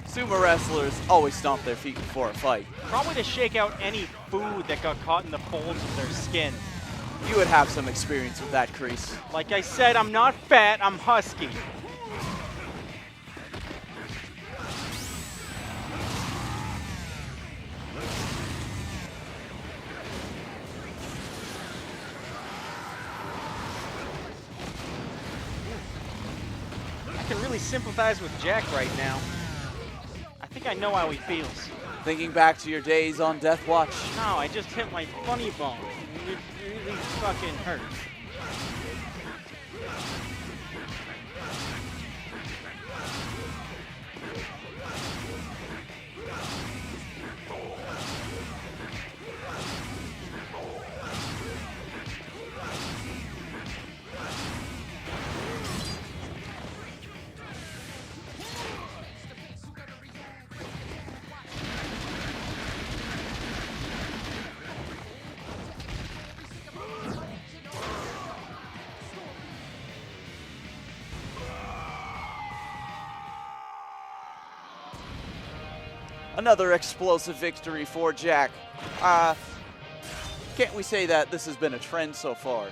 Sumo wrestlers always stomp their feet before a fight. Probably to shake out any food that got caught in the folds of their skin. You would have some experience with that, Kreese. Like I said, I'm not fat, I'm husky. I can really sympathize with Jack right now. I think I know how he feels. Thinking back to your days on Death Watch. No, I just hit my funny bone. It really fucking hurts. Another explosive victory for Jack. Can't we say that this has been a trend so far?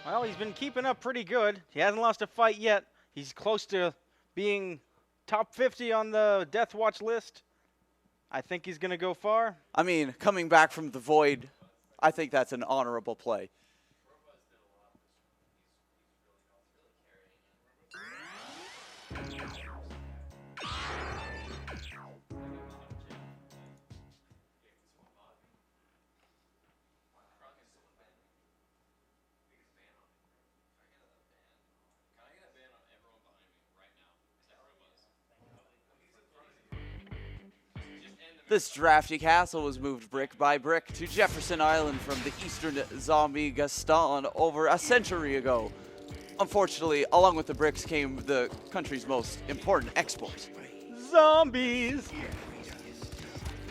Well, he's been keeping up pretty good. He hasn't lost a fight yet. He's close to being top 50 on the Death Watch list. I think he's going to go far. I mean, coming back from the void, I think that's an honorable play. This drafty castle was moved brick by brick to Jefferson Island from the eastern zombie Gaston over a century ago. Unfortunately, along with the bricks came the country's most important export. Zombies!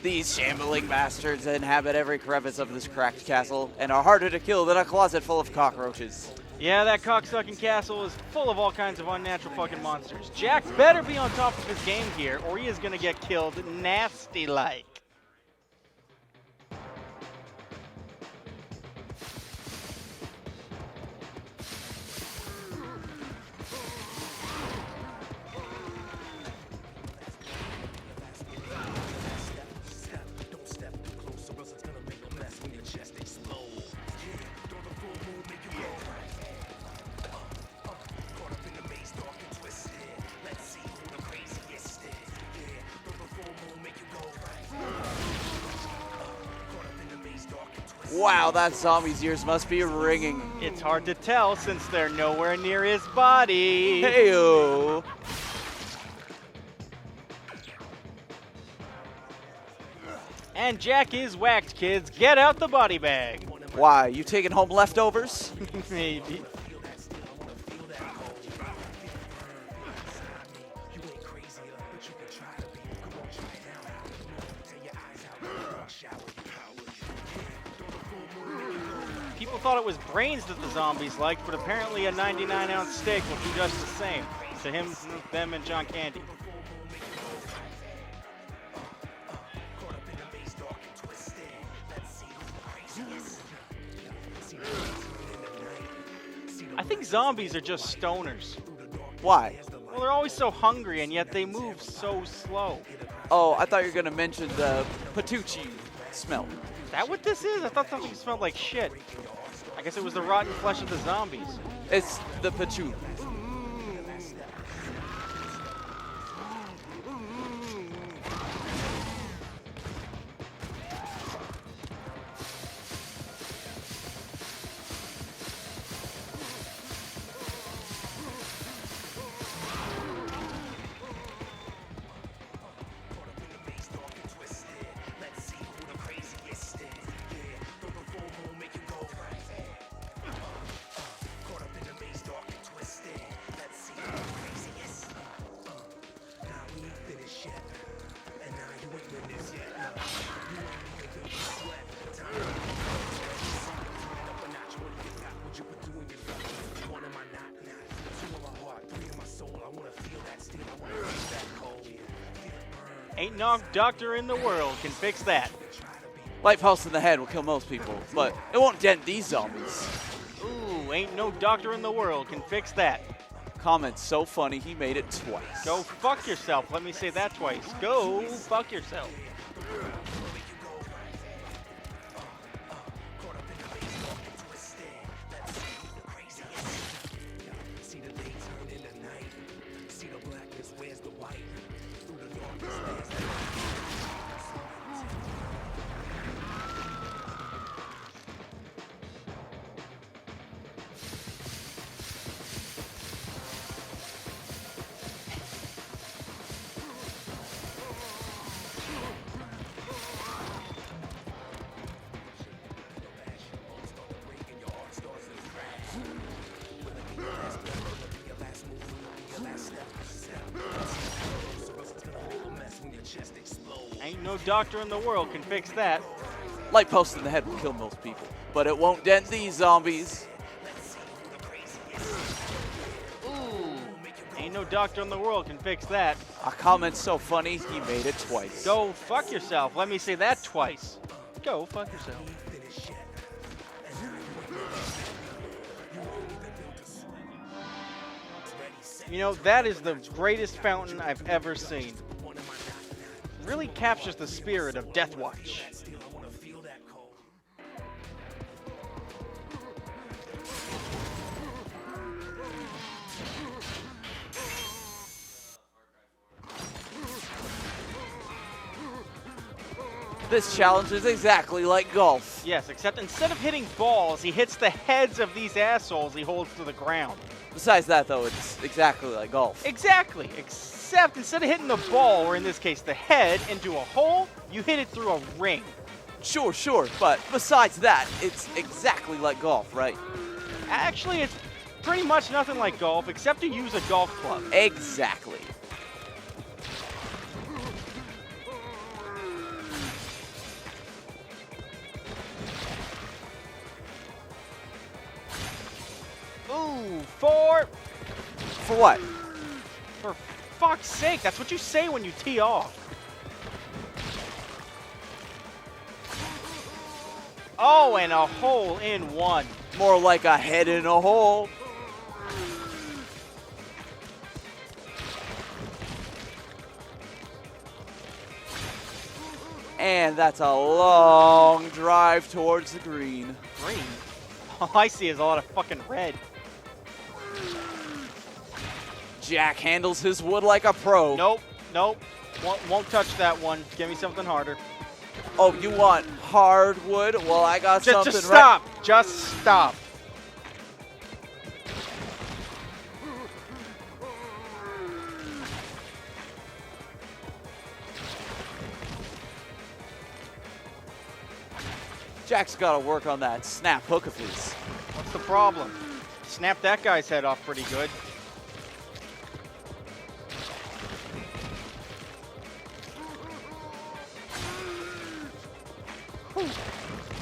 These shambling bastards inhabit every crevice of this cracked castle and are harder to kill than a closet full of cockroaches. Yeah, that cocksucking castle is full of all kinds of unnatural fucking monsters. Jack better be on top of his game here, or he is gonna get killed nasty-like. Wow, that zombie's ears must be ringing. It's hard to tell since they're nowhere near his body. Heyo! And Jack is whacked, kids. Get out the body bag. Why, you taking home leftovers? Maybe. People thought it was brains that the zombies liked, but apparently a 99-ounce steak will do just the same. To him, them, and John Candy. I think zombies are just stoners. Why? Well, they're always so hungry, and yet they move so slow. Oh, I thought you were going to mention the Patucci smell. Is that what this is? I thought something smelled like shit. I guess it was the rotten flesh of the zombies. It's the Pachu. Ain't no doctor in the world can fix that. Light pulse in the head will kill most people, but it won't dent these zombies. Ooh, ain't no doctor in the world can fix that. Comment so funny he made it twice. Go fuck yourself. Let me say that twice. Go fuck yourself. Ain't no doctor in the world can fix that. Light pulse in the head will kill most people, but it won't dent these zombies. Ooh, ain't no doctor in the world can fix that. A comment so funny he made it twice. Go fuck yourself. Let me say that twice. Go fuck yourself. You know, that is the greatest fountain I've ever seen. Really captures the spirit of Death Watch. This challenge is exactly like golf. Yes, except instead of hitting balls, he hits the heads of these assholes he holds to the ground. Besides that, though, it's exactly like golf. Exactly. Except instead of hitting the ball, or in this case the head, into a hole, you hit it through a ring. Sure, but besides that, it's exactly like golf, right? Actually, it's pretty much nothing like golf, except to use a golf club. Exactly. Ooh, for what? For fuck's sake, that's what you say when you tee off. Oh, and a hole in one. More like a head in a hole. And that's a long drive towards the green. Green? All I see is a lot of fucking red. Jack handles his wood like a pro. Nope. Won't touch that one. Give me something harder. Oh, you want hardwood? Well, I got something Just stop. Just stop. Jack's got to work on that snap hook of his. What's the problem? Snap that guy's head off pretty good.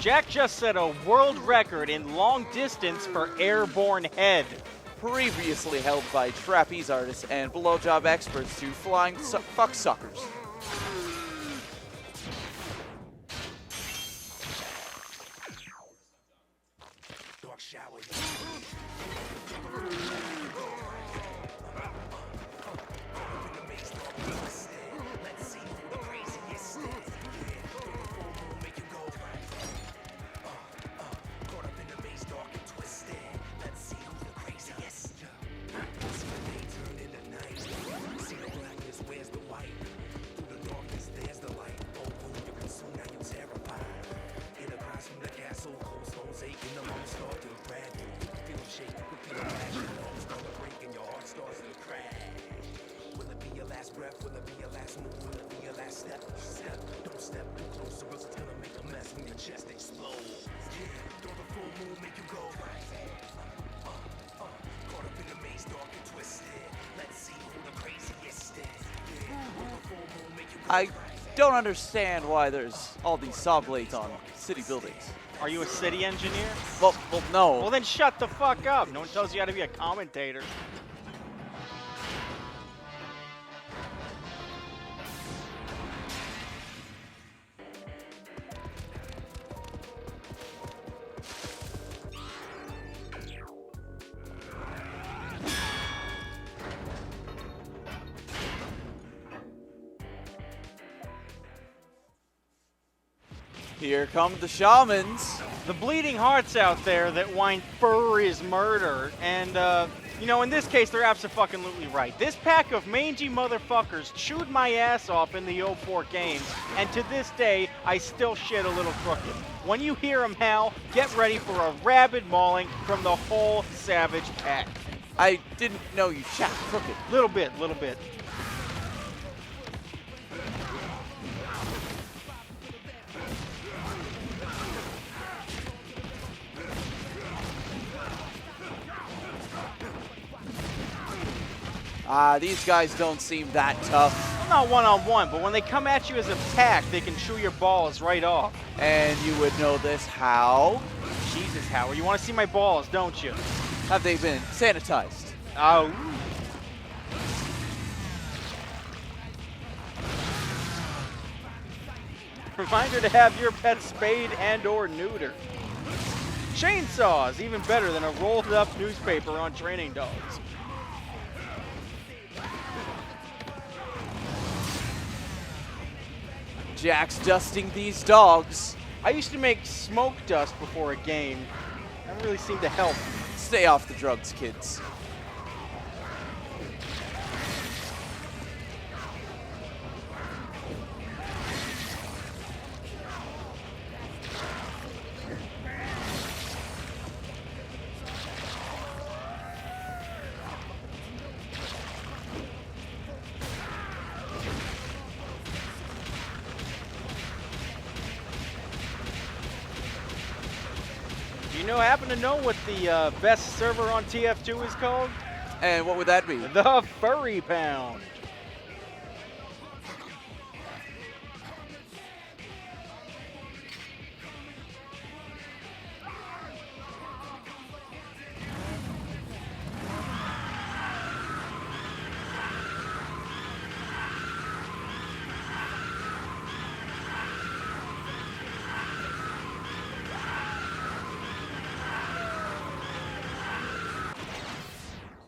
Jack just set a world record in long distance for airborne head. Previously held by trapeze artists and blowjob experts to flying fuck suckers. I don't understand why there's all these saw blades on city buildings. Are you a city engineer? Well, no. Well, then shut the fuck up. No one tells you how to be a commentator. Here come the shamans. The bleeding hearts out there that whine fur is murder. And, you know, in this case, they're absolutely right. This pack of mangy motherfuckers chewed my ass off in the 04 games, and to this day, I still shit a little crooked. When you hear them howl, get ready for a rabid mauling from the whole savage pack. I didn't know you chat crooked. Little bit. These guys don't seem that tough. Well, not one-on-one, but when they come at you as a pack, they can chew your balls right off. And you would know this how? Jesus, Howard, you want to see my balls, don't you? Have they been sanitized? Oh. Reminder to have your pet spayed and or neutered. Chainsaws, even better than a rolled up newspaper on training dogs. Jack's dusting these dogs. I used to make smoke dust before a game. That really seemed to help. Stay off the drugs, kids. Do you happen to know what the best server on TF2 is called? And what would that be? The Furry Pound.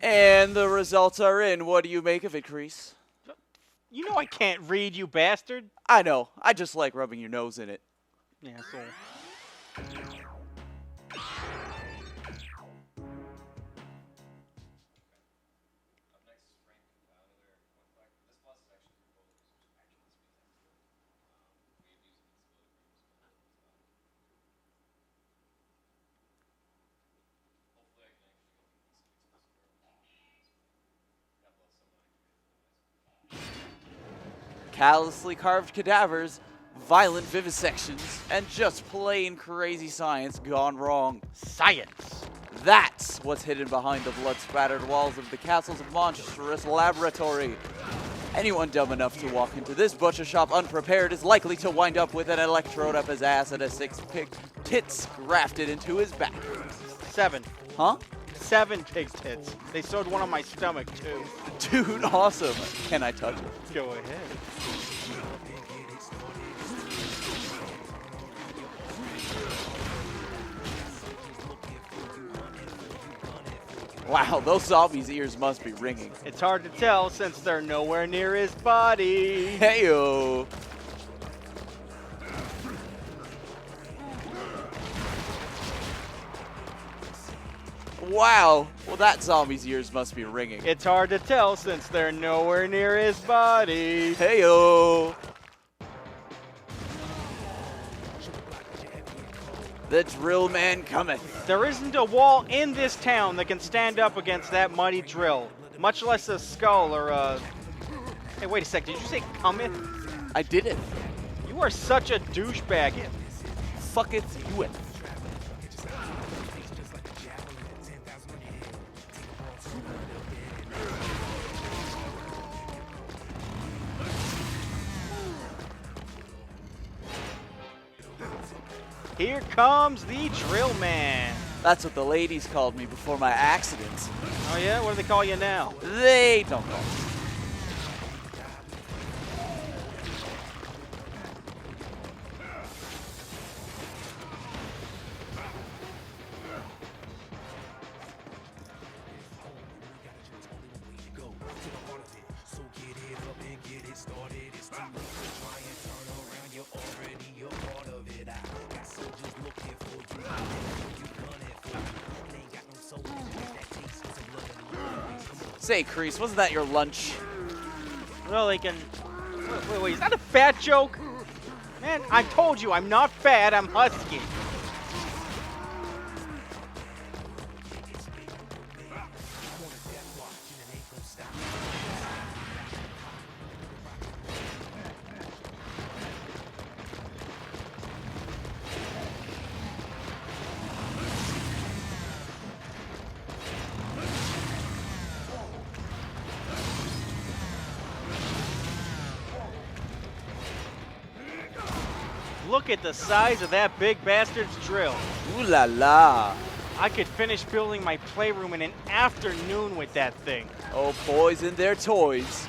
And the results are in. What do you make of it, Kreese? You know I can't read, you bastard. I know. I just like rubbing your nose in it. Yeah, so. Callously carved cadavers, violent vivisections, and just plain crazy science gone wrong. Science. That's what's hidden behind the blood-spattered walls of the castle's monstrous laboratory. Anyone dumb enough to walk into this butcher shop unprepared is likely to wind up with an electrode up his ass and a 6-pig tits grafted into his back. 7. Huh? 7 pig tits. They sewed one on my stomach, too. Dude, awesome. Can I touch it? Go ahead. Wow, those zombies' ears must be ringing. It's hard to tell since they're nowhere near his body. Heyo. Wow, well that zombie's ears must be ringing. It's hard to tell since they're nowhere near his body. Heyo. The drill man cometh. There isn't a wall in this town that can stand up against that mighty drill, much less a skull or a... Hey, wait a sec, did you say cometh? I did it. You are such a douchebag. Fucketh you it. Here comes the drill man. That's what the ladies called me before my accident. Oh yeah? What do they call you now? They don't know. Say, Kreese, wasn't that your lunch? Well, they can... Wait, is that a fat joke? Man, I told you, I'm not fat, I'm husky. Look at the size of that big bastard's drill. Ooh la la. I could finish building my playroom in an afternoon with that thing. Oh, boys and their toys.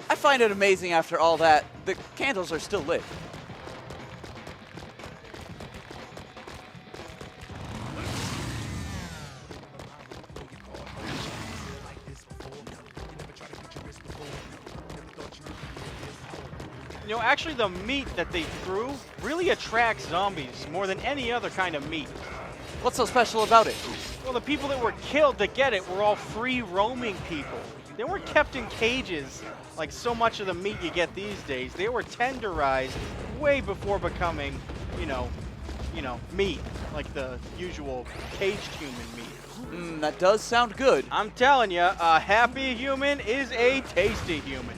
I find it amazing after all that, the candles are still lit. You know, actually the meat that they threw really attracts zombies more than any other kind of meat. What's so special about it? Well, the people that were killed to get it were all free roaming people. They weren't kept in cages like so much of the meat you get these days. They were tenderized way before becoming, you know, meat, like the usual caged human meat. That does sound good. I'm telling you, a happy human is a tasty human.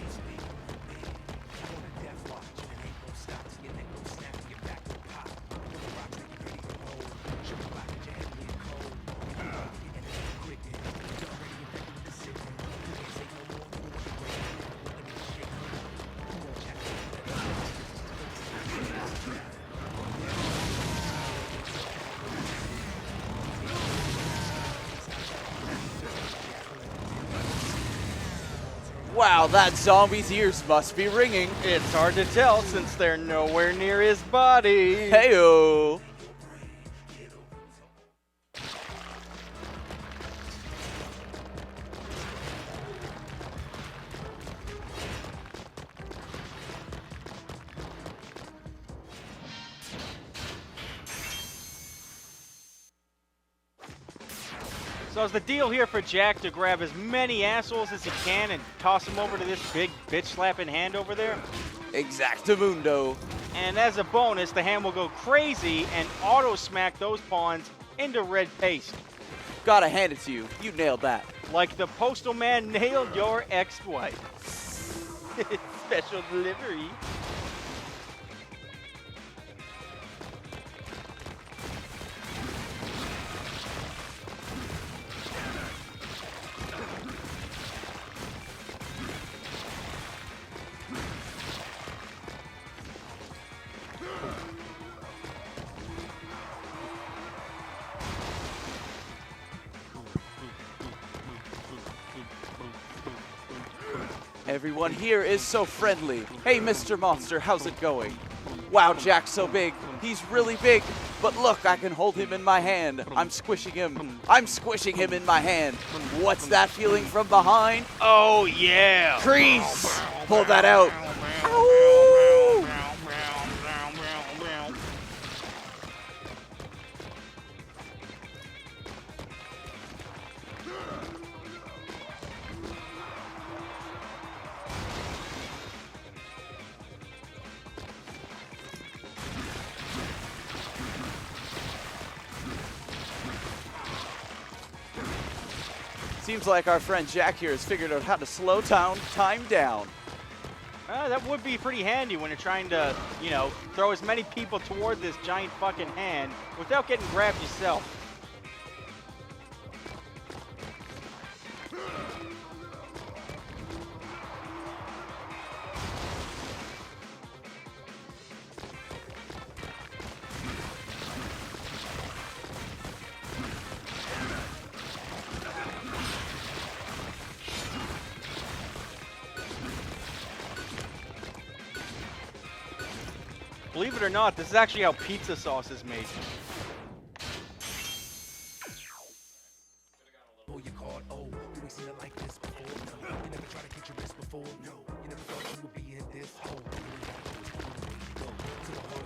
Wow, that zombie's ears must be ringing. It's hard to tell since they're nowhere near his body. Heyo. So is the deal here for Jack to grab as many assholes as he can and toss them over to this big bitch-slapping hand over there? Exactamundo. And as a bonus, the hand will go crazy and auto-smack those pawns into red paste. Gotta hand it to you. You nailed that. Like the postal man nailed your ex-wife. Special delivery. Everyone here is so friendly. Hey, Mr. Monster, how's it going? Wow, Jack's so big. He's really big. But look, I can hold him in my hand. I'm squishing him. I'm squishing him in my hand. What's that feeling from behind? Oh, yeah. Crease! Pull that out. Ow! Seems like our friend Jack here has figured out how to slow time down. That would be pretty handy when you're trying to, you know, throw as many people toward this giant fucking hand without getting grabbed yourself. Believe it or not, this is actually how pizza sauce is made.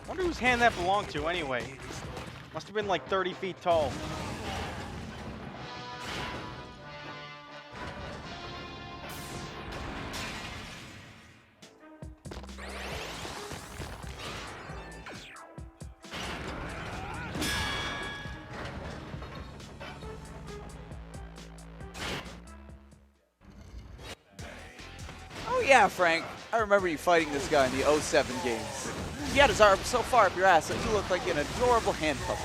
Wonder whose hand that belonged to anyway. Must have been like 30 feet tall. Yeah, Frank, I remember you fighting this guy in the 07 games. He had his arm so far up your ass that you looked like an adorable hand puppet.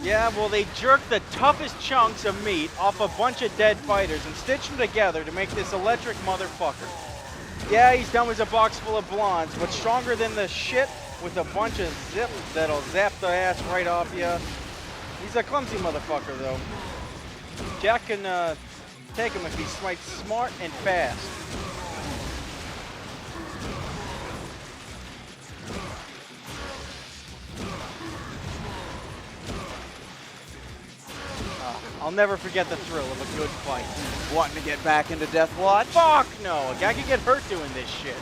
Yeah, well, they jerked the toughest chunks of meat off a bunch of dead fighters and stitched them together to make this electric motherfucker. Yeah, he's dumb as a box full of blondes, but stronger than the shit with a bunch of zip that'll zap the ass right off you. He's a clumsy motherfucker, though. Jack can take him if he fights smart and fast. I'll never forget the thrill of a good fight. Wanting to get back into Death Watch? Fuck no! A guy could get hurt doing this shit.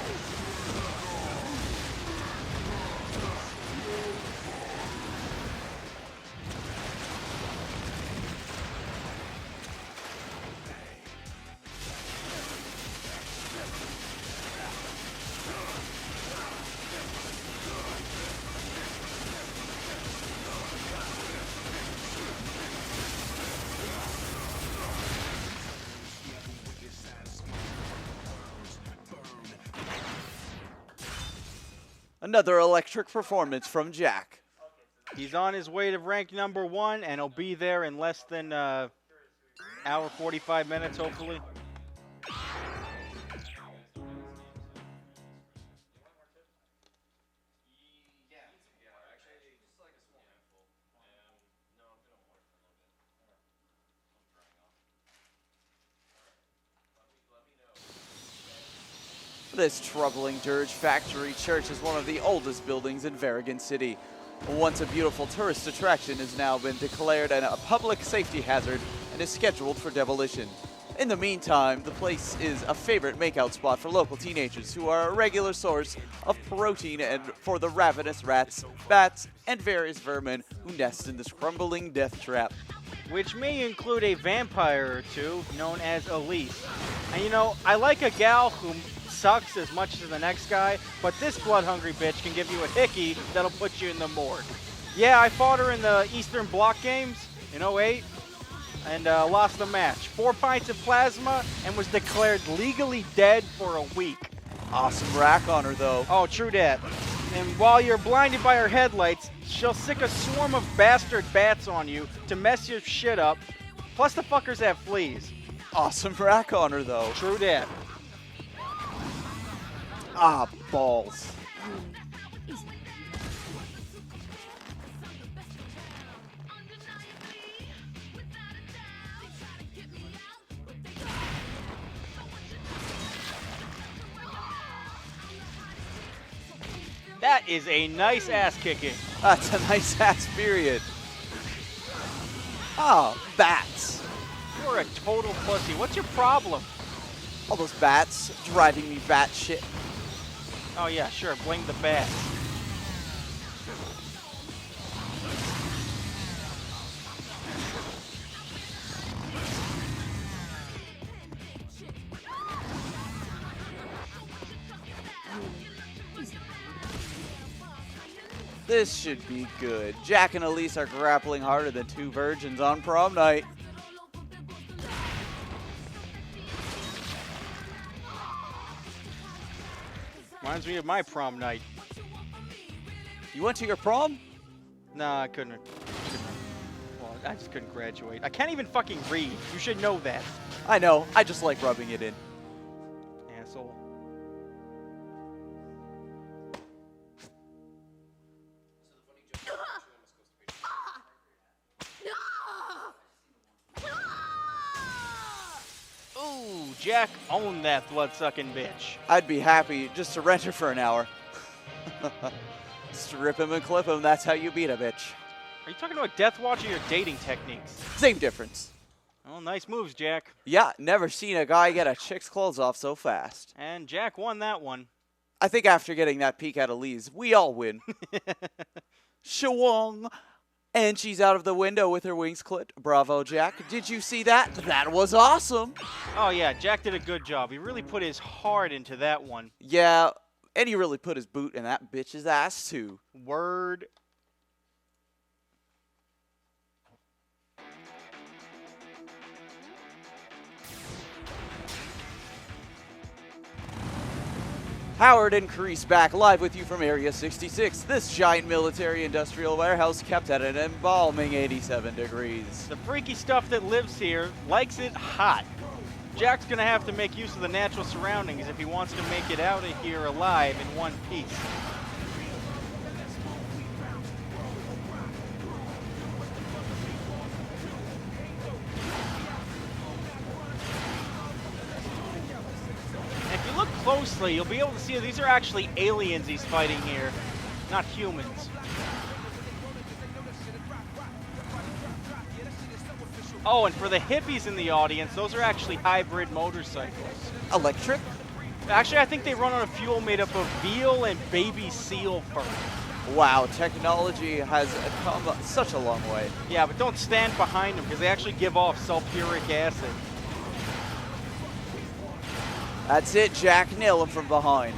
Another electric performance from Jack. He's on his way to rank number 1, and he'll be there in less than hour 45 minutes, hopefully. This troubling dirge factory church is one of the oldest buildings in Varrigan City. Once a beautiful tourist attraction has now been declared a public safety hazard and is scheduled for demolition. In the meantime, the place is a favorite makeout spot for local teenagers who are a regular source of protein and for the ravenous rats, bats, and various vermin who nest in this crumbling death trap. Which may include a vampire or two known as Elise. And you know, I like a gal who sucks as much as the next guy, but this blood-hungry bitch can give you a hickey that'll put you in the morgue. Yeah, I fought her in the Eastern Bloc Games in '08 and lost the match. 4 pints of plasma and was declared legally dead for a week. Awesome rack on her, though. Oh, true that. And while you're blinded by her headlights, she'll sick a swarm of bastard bats on you to mess your shit up. Plus the fuckers have fleas. Awesome rack on her, though. True that. Ah, balls. That is a nice ass kicking. That's a nice ass period. Ah, bats. You're a total pussy. What's your problem? All those bats driving me bat shit. Oh yeah, sure. Blame the bats. This should be good. Jack and Elise are grappling harder than two virgins on prom night. Reminds me of my prom night. You went to your prom? Nah, I couldn't. Well, I just couldn't graduate. I can't even fucking read. You should know that. I know. I just like rubbing it in. Asshole. Ooh, Jack owned that blood-sucking bitch. I'd be happy just to rent her for an hour. Strip him and clip him. That's how you beat a bitch. Are you talking about Death Watch or your dating techniques? Same difference. Oh, nice moves, Jack. Yeah, never seen a guy get a chick's clothes off so fast. And Jack won that one. I think after getting that peek at Elise, we all win. Shawong. And she's out of the window with her wings clipped. Bravo, Jack. Did you see that? That was awesome. Oh, yeah, Jack did a good job. He really put his heart into that one. Yeah, and he really put his boot in that bitch's ass, too. Word. Howard and Crease back live with you from Area 66. This giant military industrial warehouse kept at an embalming 87 degrees. The freaky stuff that lives here likes it hot. Jack's gonna have to make use of the natural surroundings if he wants to make it out of here alive in one piece. If you look closely, you'll be able to see that these are actually aliens he's fighting here, not humans. Oh, and for the hippies in the audience, those are actually hybrid motorcycles. Electric? Actually, I think they run on a fuel made up of veal and baby seal fur. Wow, technology has come such a long way. Yeah, but don't stand behind them because they actually give off sulfuric acid. That's it, Jack. Nail him from behind.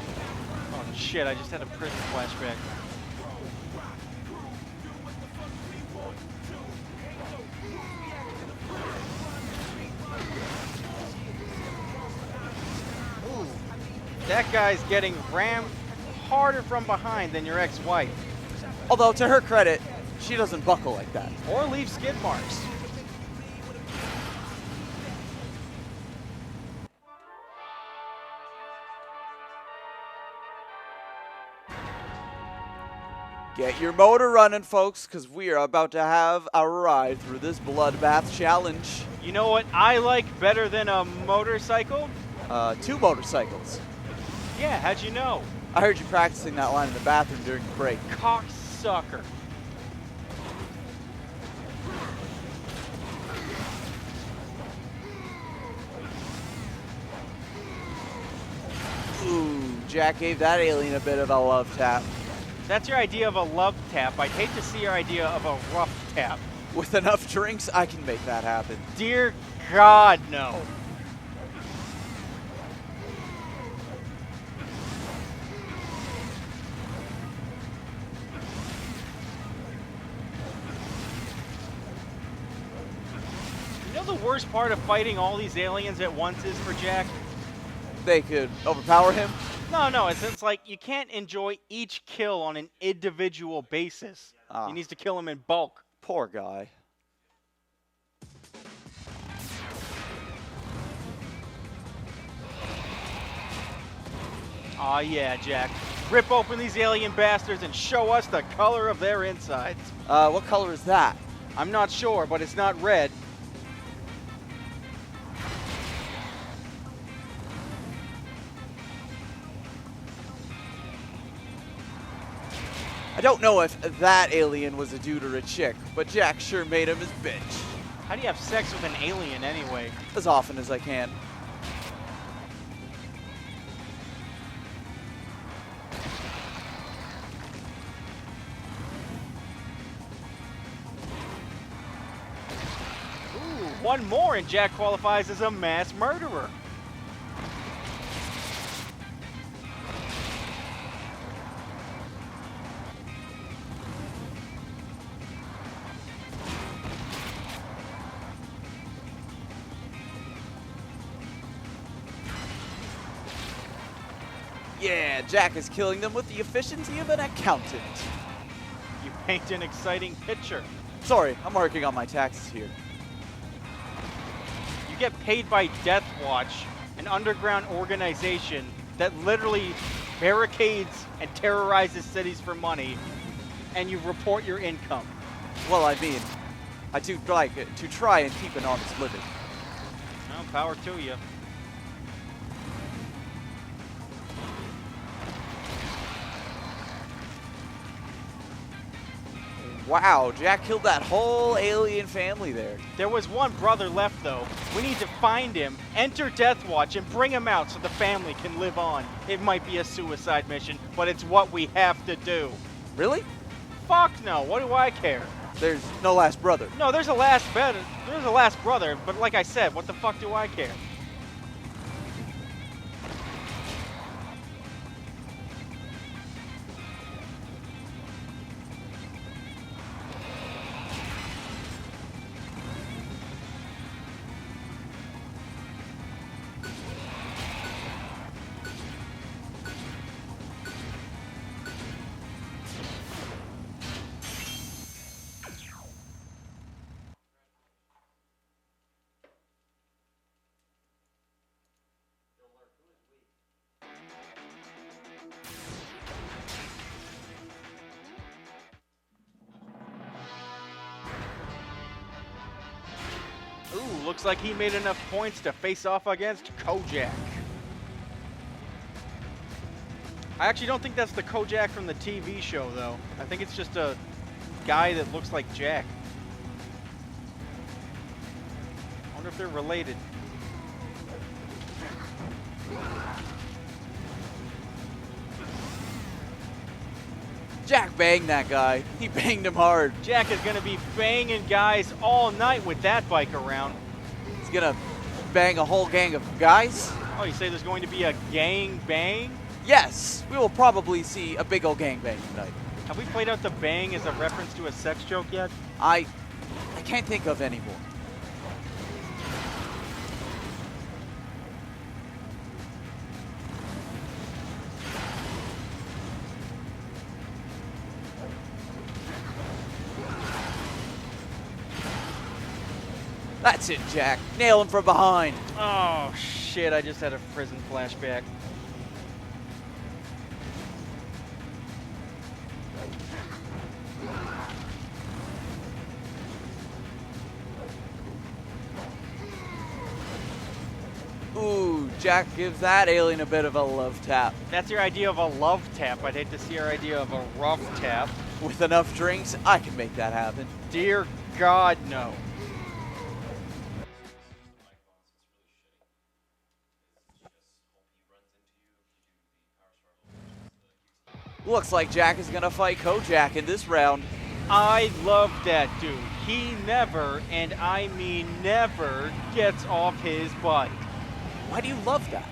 Oh shit, I just had a prison flashback. Ooh, that guy's getting rammed harder from behind than your ex-wife. Although, to her credit, she doesn't buckle like that. Or leave skid marks. Get your motor running, folks, because we are about to have a ride through this bloodbath challenge. You know what I like better than a motorcycle? 2 motorcycles. Yeah, how'd you know? I heard you practicing that line in the bathroom during the break. Cocksucker. Ooh, Jack gave that alien a bit of a love tap. That's your idea of a love tap. I'd hate to see your idea of a rough tap. With enough drinks, I can make that happen. Dear God, no. You know the worst part of fighting all these aliens at once is for Jack? They could overpower him. No, it's like you can't enjoy each kill on an individual basis. Ah. He needs to kill him in bulk. Poor guy. Aw, yeah, Jack. Rip open these alien bastards and show us the color of their insides. What color is that? I'm not sure, but it's not red. I don't know if that alien was a dude or a chick, but Jack sure made him his bitch. How do you have sex with an alien anyway? As often as I can. Ooh, one more and Jack qualifies as a mass murderer. Yeah, Jack is killing them with the efficiency of an accountant. You paint an exciting picture. Sorry, I'm working on my taxes here. You get paid by Death Watch, an underground organization that literally barricades and terrorizes cities for money, and you report your income. Well, I mean, I do like to try and keep an honest living. Well, power to you. Wow, Jack killed that whole alien family there. There was one brother left, though. We need to find him, enter Death Watch, and bring him out so the family can live on. It might be a suicide mission, but it's what we have to do. Really? Fuck no, what do I care? There's no last brother. No, there's a last brother, but like I said, what the fuck do I care? Ooh, looks like he made enough points to face off against Kojak. I actually don't think that's the Kojak from the TV show, though. I think it's just a guy that looks like Jack. I wonder if they're related. Jack banged that guy. He banged him hard. Jack is going to be banging guys all night with that bike around. He's gonna bang a whole gang of guys. Oh, you say there's going to be a gang bang? Yes, we will probably see a big old gang bang tonight. Have we played out the bang as a reference to a sex joke yet? I can't think of any more. That's it, Jack. Nail him from behind. Oh, shit, I just had a prison flashback. Ooh, Jack gives that alien a bit of a love tap. That's your idea of a love tap. I'd hate to see your idea of a rough tap. With enough drinks, I can make that happen. Dear God, no. Looks like Jack is gonna fight Kojak in this round. I love that dude. He never, and I mean never, gets off his bike. Why do you love that?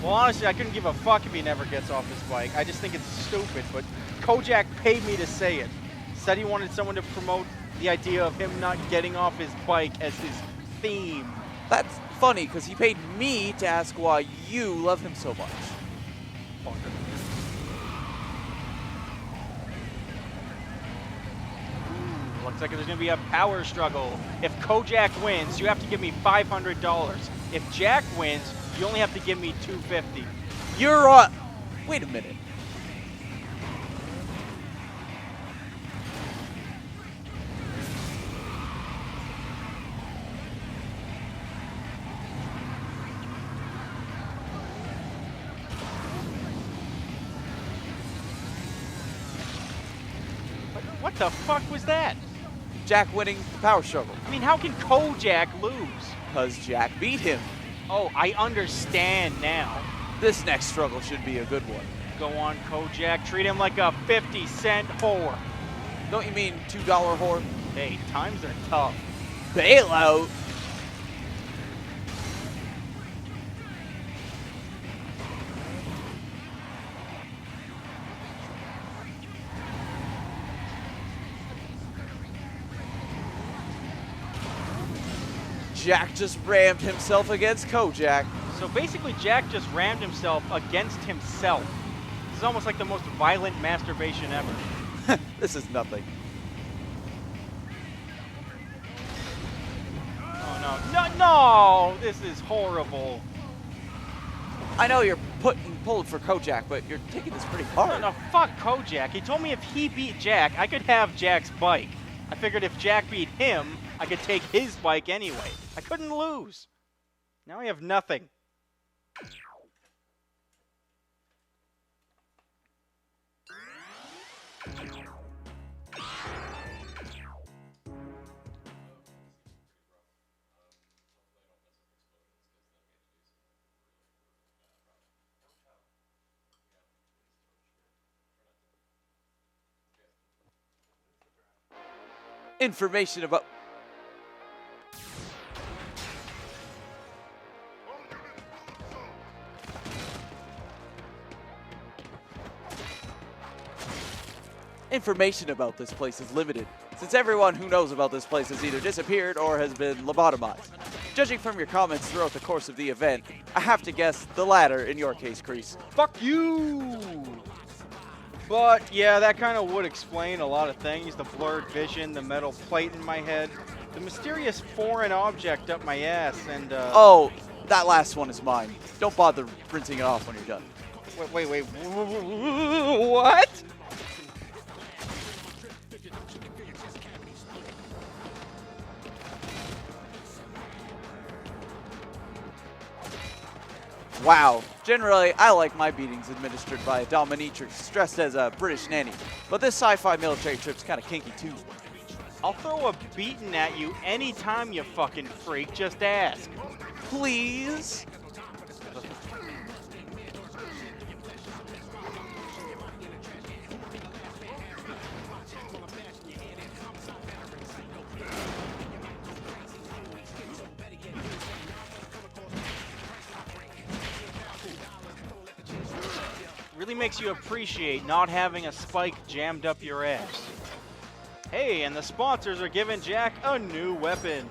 Well, honestly, I couldn't give a fuck if he never gets off his bike. I just think it's stupid, but Kojak paid me to say it. Said he wanted someone to promote the idea of him not getting off his bike as his theme. That's funny, because he paid me to ask why you love him so much. Fucker. Looks like there's going to be a power struggle. If Kojak wins, you have to give me $500. If Jack wins, you only have to give me $250. You're on. Wait a minute. What the fuck was that? Jack winning the power struggle. I mean, how can Kojak lose? Because Jack beat him. Oh, I understand now. This next struggle should be a good one. Go on, Kojak. Treat him like a 50-cent whore. Don't you mean $2 whore? Hey, times are tough. Bailout? Jack just rammed himself against Kojak. So basically, Jack just rammed himself against himself. This is almost like the most violent masturbation ever. This is nothing. Oh, no. No! This is horrible. I know you're pulling for Kojak, but you're taking this pretty hard. No, fuck Kojak. He told me if he beat Jack, I could have Jack's bike. I figured if Jack beat him, I could take his bike anyway. I couldn't lose. Now I have nothing. Information about... Information about this place is limited, since everyone who knows about this place has either disappeared or has been lobotomized. Judging from your comments throughout the course of the event, I have to guess the latter in your case, Kreese. Fuck you! But yeah, that kind of would explain a lot of things. The blurred vision, the metal plate in my head, the mysterious foreign object up my ass, and Oh, that last one is mine. Don't bother printing it off when you're done. Wait, what? Wow. Generally, I like my beatings administered by a dominatrix dressed as a British nanny. But this sci-fi military trip's kind of kinky too. I'll throw a beating at you anytime, you fucking freak. Just ask. Please? Really makes you appreciate not having a spike jammed up your ass. Hey, and the sponsors are giving Jack a new weapon.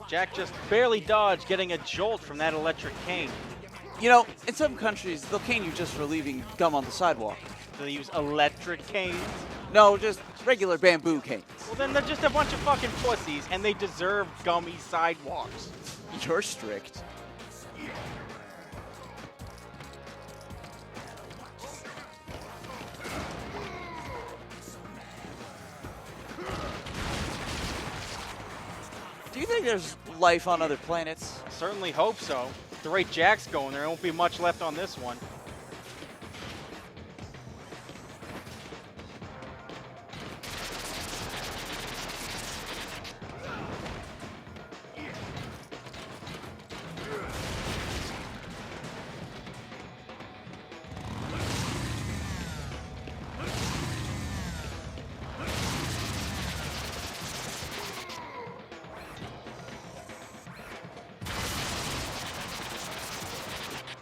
Jack just barely dodged getting a jolt from that electric cane. You know, in some countries, they'll cane you just for leaving gum on the sidewalk. Do they use electric canes? No, just regular bamboo canes. Well, then they're just a bunch of fucking pussies, and they deserve gummy sidewalks. You're strict. Do you think there's life on other planets? Certainly hope so. The rate Jack's going, there won't be much left on this one.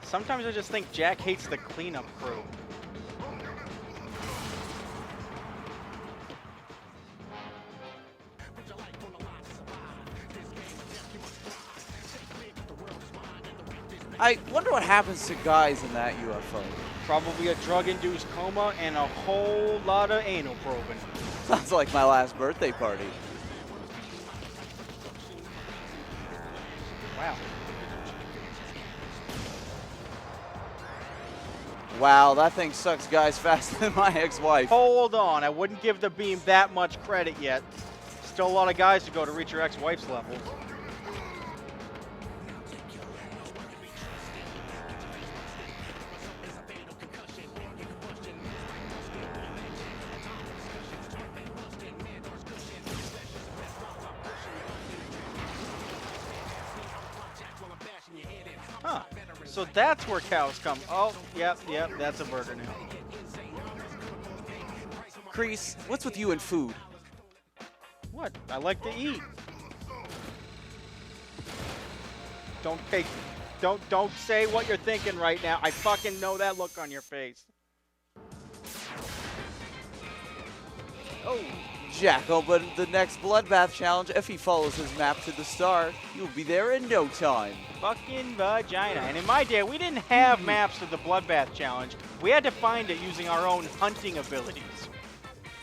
Sometimes I just think Jack hates the cleanup crew. I wonder what happens to guys in that UFO. Probably a drug-induced coma and a whole lot of anal probing. Sounds like my last birthday party. Wow. Wow, that thing sucks guys faster than my ex-wife. Hold on, I wouldn't give the beam that much credit yet. Still a lot of guys to go to reach your ex-wife's level. Huh. So that's where cows come. Oh, yep, that's a burger now. Kreese, what's with you and food? What? I like to eat. Don't say what you're thinking right now. I fucking know that look on your face. Oh, Jack opened the next Bloodbath challenge. If he follows his map to the star, you'll be there in no time. Fucking vagina. And in my day, we didn't have maps to the Bloodbath challenge. We had to find it using our own hunting abilities.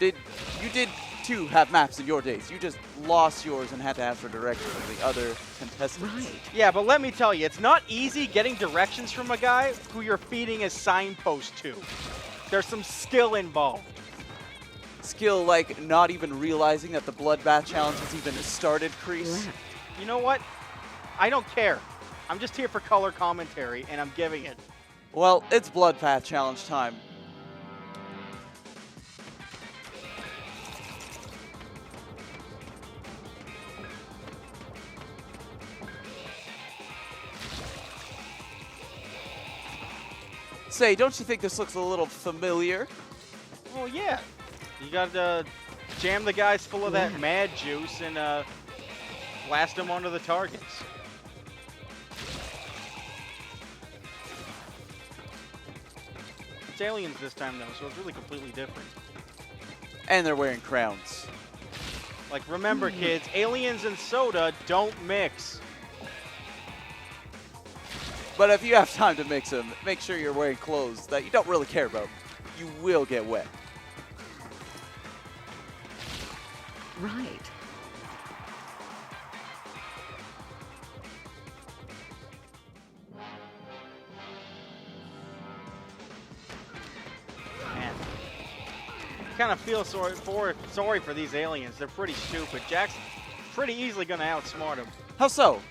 You did too have maps in your days. You just lost yours and had to ask for directions from the other contestants. Right. Yeah, but let me tell you, it's not easy getting directions from a guy who you're feeding a signpost to. There's some skill involved. Skill like not even realizing that the Bloodbath challenge has even started, Kreese. You know what? I don't care. I'm just here for color commentary, and I'm giving it. Well, it's Bloodbath challenge time. Say, don't you think this looks a little familiar? Oh, yeah. You got to jam the guys full of that mad juice and blast them onto the targets. It's aliens this time, though, so it's really completely different. And they're wearing crowns. Like, remember, kids, aliens and soda don't mix. But if you have time to mix them, make sure you're wearing clothes that you don't really care about. You will get wet. Right. Man. Kind of feel sorry for these aliens. They're pretty stupid. Jack's pretty easily going to outsmart them. How so?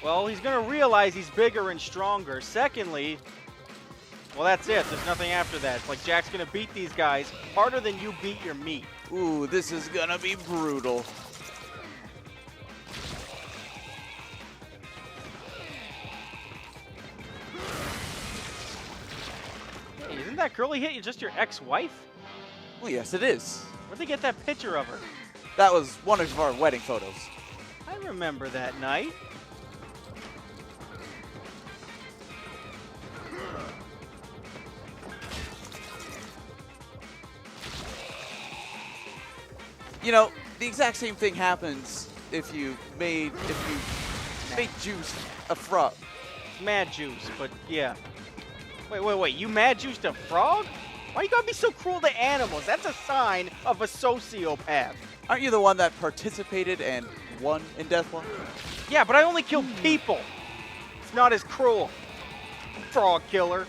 Well, he's going to realize he's bigger and stronger. Secondly, well, that's it. There's nothing after that. It's like Jack's going to beat these guys harder than you beat your meat. Ooh, this is gonna be brutal. Hey, isn't that girl he hit you just your ex-wife? Well, yes, it is. Where'd they get that picture of her? That was one of our wedding photos. I remember that night. You know, the exact same thing happens if you made juice a frog. Mad juice, but yeah. Wait. You mad juiced a frog? Why you gotta be so cruel to animals? That's a sign of a sociopath. Aren't you the one that participated and won in Deathwatch? Yeah, but I only kill people. It's not as cruel. Frog killer.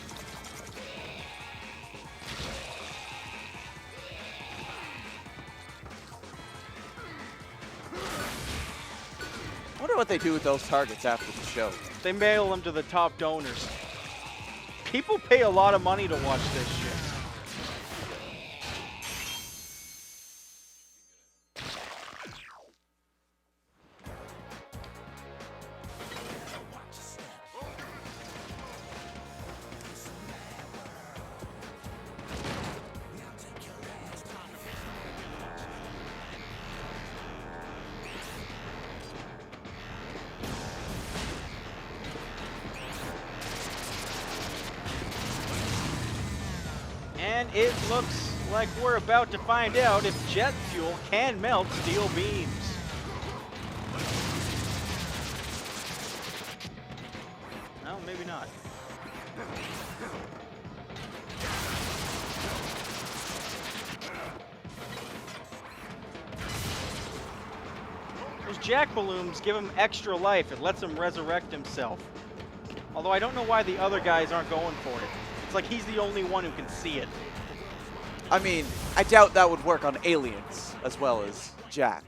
I wonder what they do with those targets after the show. They mail them to the top donors. People pay a lot of money to watch this shit. And it looks like we're about to find out if jet fuel can melt steel beams. No, maybe not. Those jack balloons give him extra life. It lets him resurrect himself. Although I don't know why the other guys aren't going for it. It's like he's the only one who can see it. I mean, I doubt that would work on aliens as well as Jack.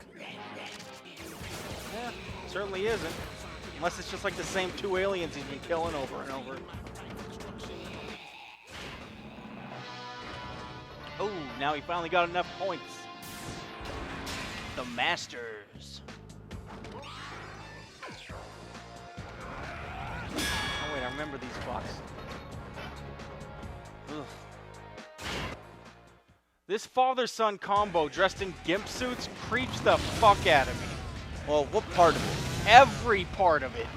Yeah, certainly isn't. Unless it's just like the same two aliens he's been killing over and over. Oh, now he finally got enough points. The Masters. Oh wait, I remember these spots. Ugh. This father-son combo dressed in gimp suits creeps the fuck out of me. Well, what part of it? Every part of it.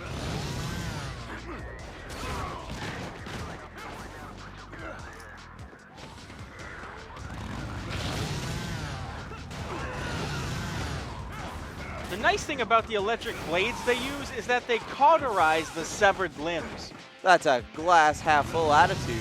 The nice thing about the electric blades they use is that they cauterize the severed limbs. That's a glass half full attitude.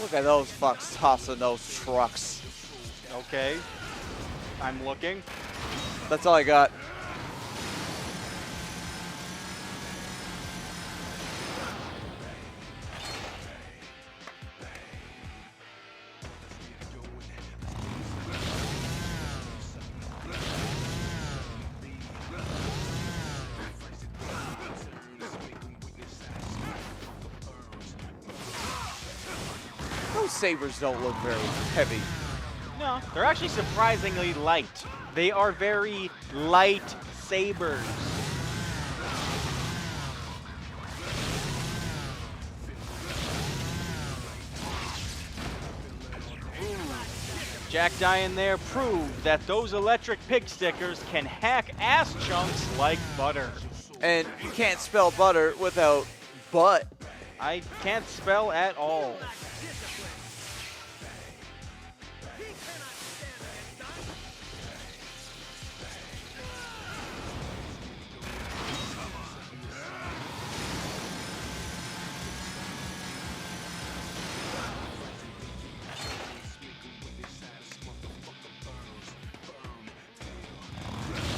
Look at those fucks tossing those trucks. Okay. I'm looking. That's all I got. Those sabers don't look very heavy. No, they're actually surprisingly light. They are very light sabers. Ooh. Jack dying there proved that those electric pig stickers can hack ass chunks like butter. And you can't spell butter without butt. I can't spell at all.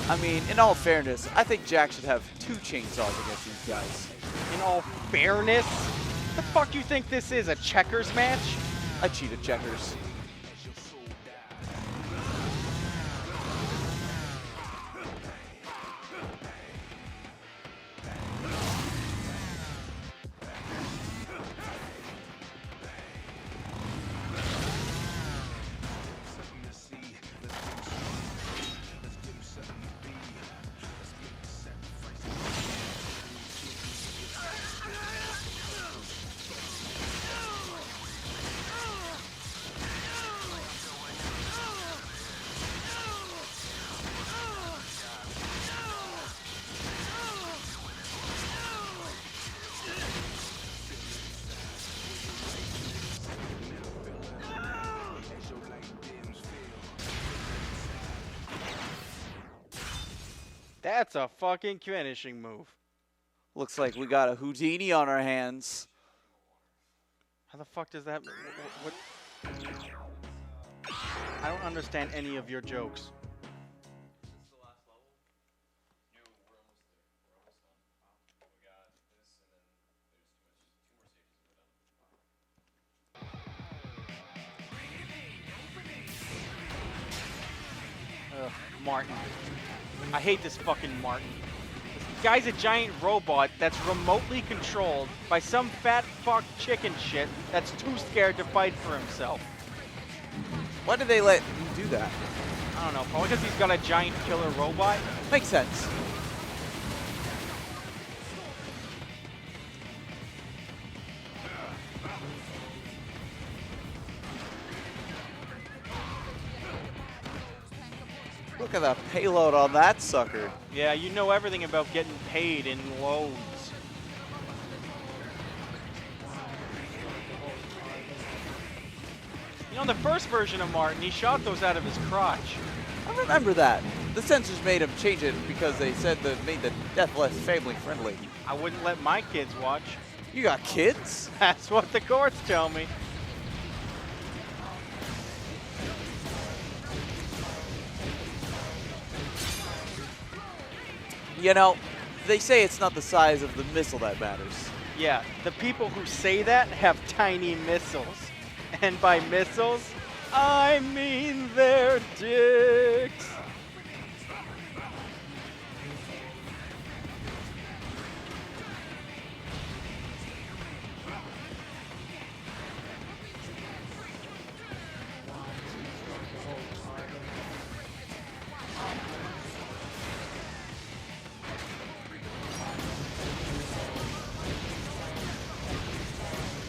I mean, in all fairness, I think Jack should have 2 chainsaws against these guys. In all fairness, the fuck you think this is, a checkers match? I cheated checkers. That's a fucking finishing move. Looks like we got a Houdini on our hands. How the fuck does that... What? I don't understand any of your jokes. Ugh, Martin. I hate this fucking Martin. This guy's a giant robot that's remotely controlled by some fat fuck chicken shit that's too scared to fight for himself. Why did they let you do that? I don't know, probably because he's got a giant killer robot. Makes sense. Look at the payload on that sucker. Yeah, you know everything about getting paid in loads. You know, in the first version of Martin, he shot those out of his crotch. I remember that. The censors made him change it because they said that made the death less family friendly. I wouldn't let my kids watch. You got kids? That's what the courts tell me. You know, they say it's not the size of the missile that matters. Yeah, the people who say that have tiny missiles. And by missiles, I mean their dicks.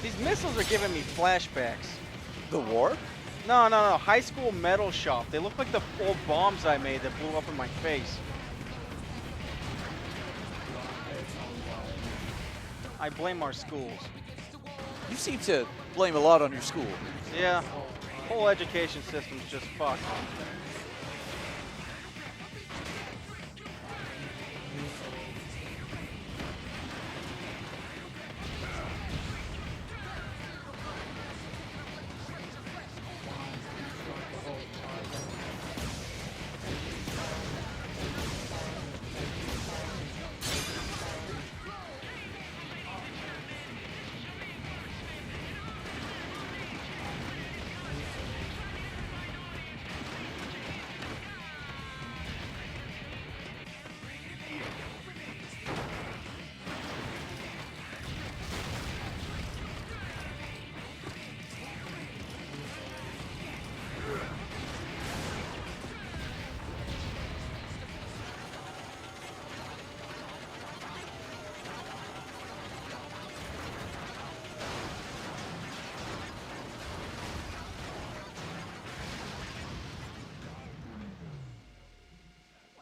These missiles are giving me flashbacks. The war? No, no, no. High school metal shop. They look like the old bombs I made that blew up in my face. I blame our schools. You seem to blame a lot on your school. Yeah, whole education system's just fucked.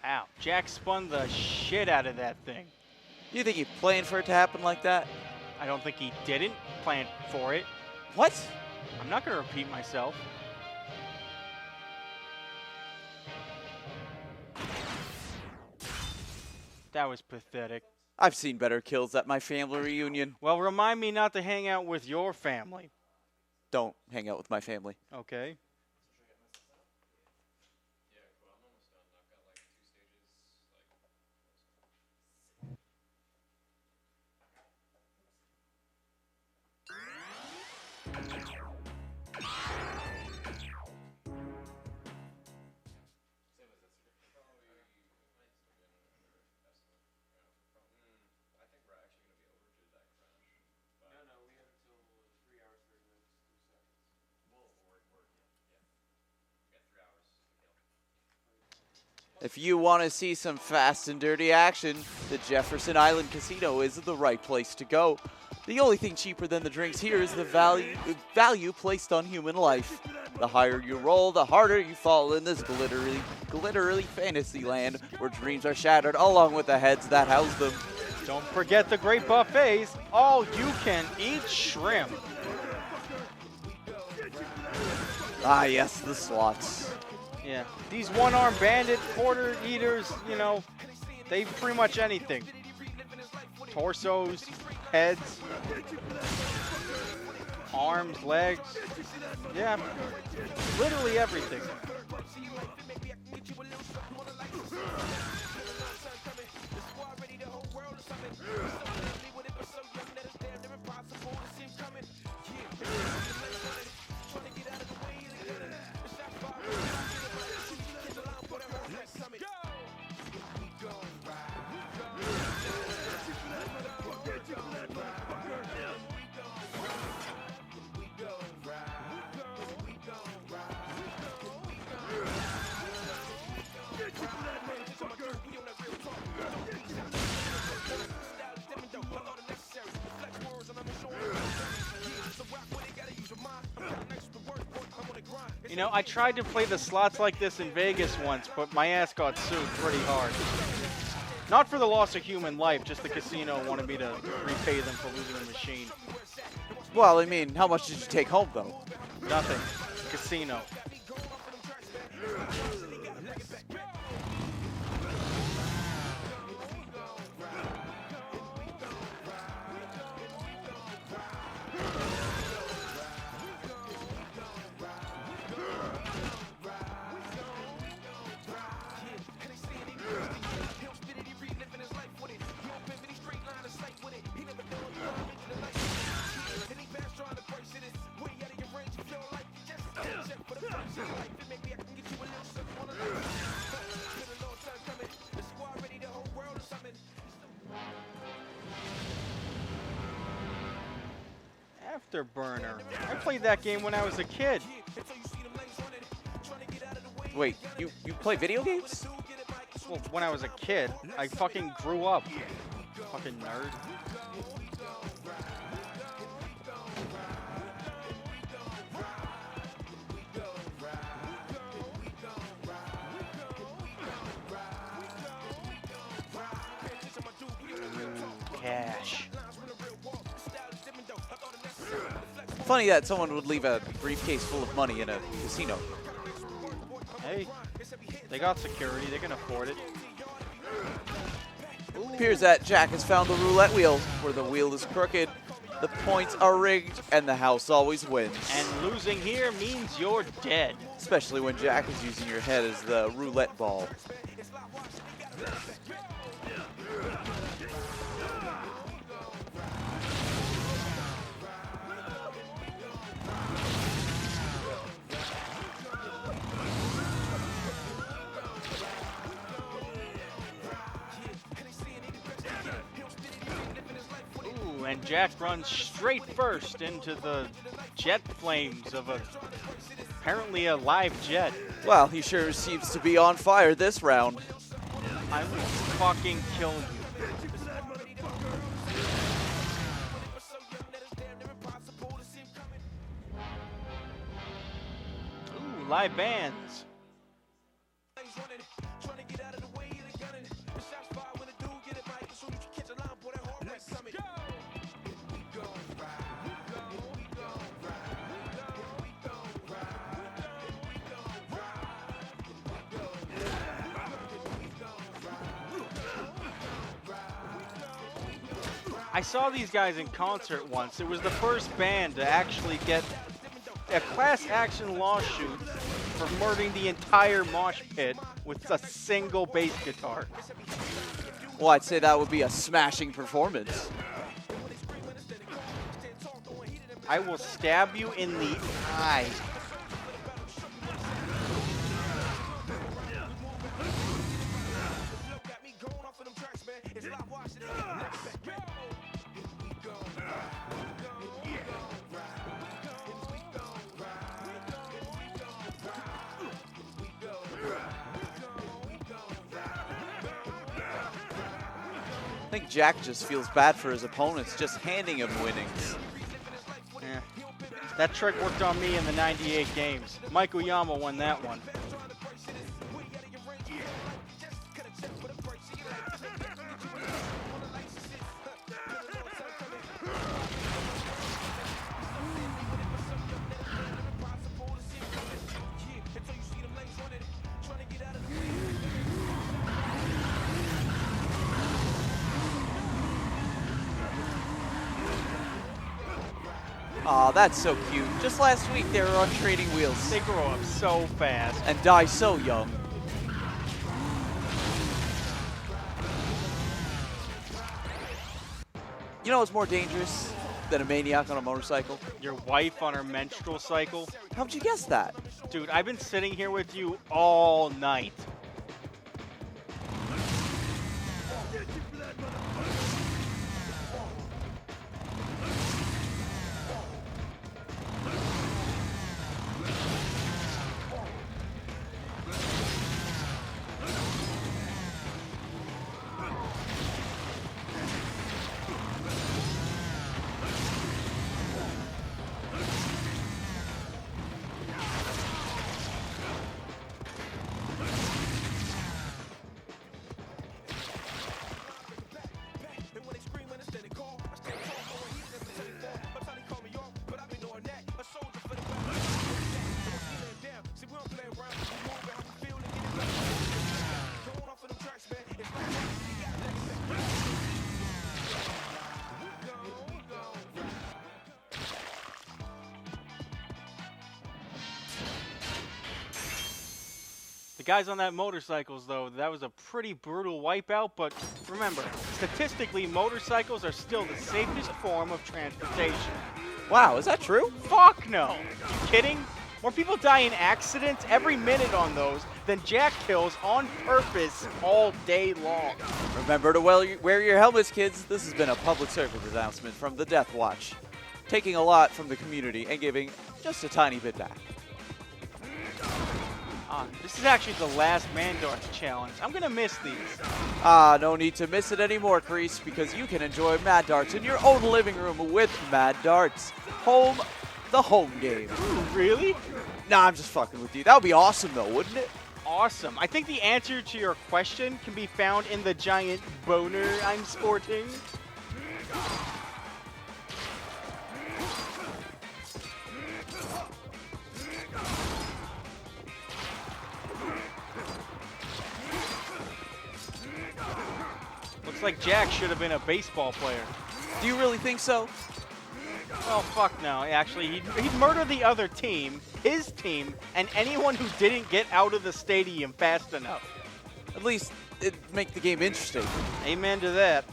Wow, Jack spun the shit out of that thing. You think he planned for it to happen like that? I don't think he didn't plan for it. What? I'm not going to repeat myself. That was pathetic. I've seen better kills at my family reunion. Well, remind me not to hang out with your family. Don't hang out with my family. Okay. If you want to see some fast and dirty action, the Jefferson Island Casino is the right place to go. The only thing cheaper than the drinks here is the value placed on human life. The higher you roll, the harder you fall in this glittery fantasy land where dreams are shattered along with the heads that house them. Don't forget the great buffets. All you can eat shrimp. Ah, yes, the slots. Yeah, these one-armed bandit quarter eaters, you know, They pretty much anything. Torsos, heads, arms, legs. Yeah, literally everything. You know, I tried to play the slots like this in Vegas once, but my ass got sued pretty hard. Not for the loss of human life, just the casino wanted me to repay them for losing the machine. Well, I mean, how much did you take home, though? Nothing. Casino. Afterburner. I played that game when I was a kid. Wait, you play video games? Well, when I was a kid, I fucking grew up. Fucking nerd. Cash. Funny that someone would leave a briefcase full of money in a casino. Hey, they got security. They can afford it. Appears that Jack has found the roulette wheel. Where the wheel is crooked, the points are rigged, and the house always wins. And losing here means you're dead. Especially when Jack is using your head as the roulette ball. And Jack runs straight first into the jet flames of apparently a live jet. Well, he sure seems to be on fire this round. I will fucking kill you. Ooh, live bands. I saw these guys in concert once. It was the first band to actually get a class action lawsuit for murdering the entire mosh pit with a single bass guitar. Well, I'd say that would be a smashing performance. I will stab you in the eye. I think Jack just feels bad for his opponents, just handing him winnings. Yeah. That trick worked on me in the 98 games. Mike Uyama won that one. Aw, that's so cute. Just last week they were on training wheels They grow up so fast. and die so young. You know what's more dangerous than a maniac on a motorcycle? Your wife on her menstrual cycle. How'd you guess that? Dude, I've been sitting here with you all night. The guys on that motorcycles, though, that was a pretty brutal wipeout, but remember, statistically, motorcycles are still the safest form of transportation. Wow, is that true? Fuck no! You kidding? More people die in accidents every minute on those than Jack kills on purpose all day long. Remember to wear your helmets, kids. This has been a public service announcement from the Death Watch, taking a lot from the community and giving just a tiny bit back. This is actually the last Mandarts challenge. I'm gonna miss these. No need to miss it anymore, Crease, because you can enjoy Mad Darts in your own living room with Mad Darts. The home game. Ooh, really? Nah, I'm just fucking with you. That would be awesome, though, wouldn't it? Awesome. I think the answer to your question can be found in the giant boner I'm sporting. Looks like Jack should have been a baseball player. Do you really think so? Oh, fuck no. Actually, he'd murder the other team, his team, and anyone who didn't get out of the stadium fast enough. At least it'd make the game interesting. Amen to that.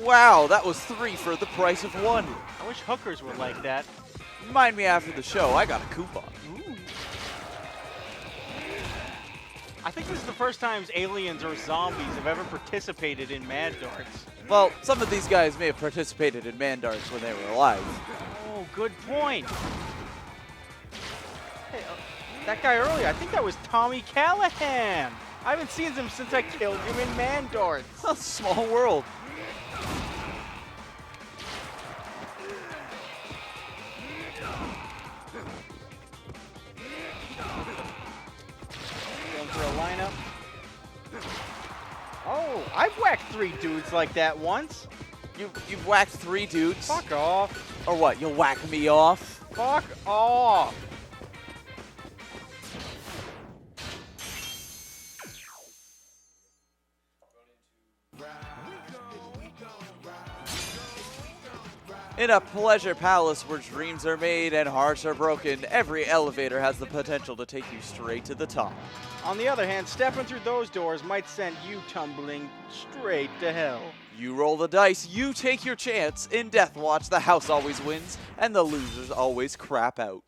Wow, that was 3 for the price of 1. I wish hookers were like that. Remind me after the show, I got a coupon. Ooh. I think this is the first time aliens or zombies have ever participated in Mad Darts. Well, some of these guys may have participated in Man Darts when they were alive. Oh, good point. Hey, that guy earlier, I think that was Tommy Callahan. I haven't seen him since I killed him in Man Darts. Small world. Going for a lineup. Oh, I've whacked 3 dudes like that once. You've whacked 3 dudes? Fuck off. Or what, you'll whack me off? Fuck off. In a pleasure palace where dreams are made and hearts are broken, every elevator has the potential to take you straight to the top. On the other hand, stepping through those doors might send you tumbling straight to hell. You roll the dice, you take your chance. In Death Watch, the house always wins, and the losers always crap out.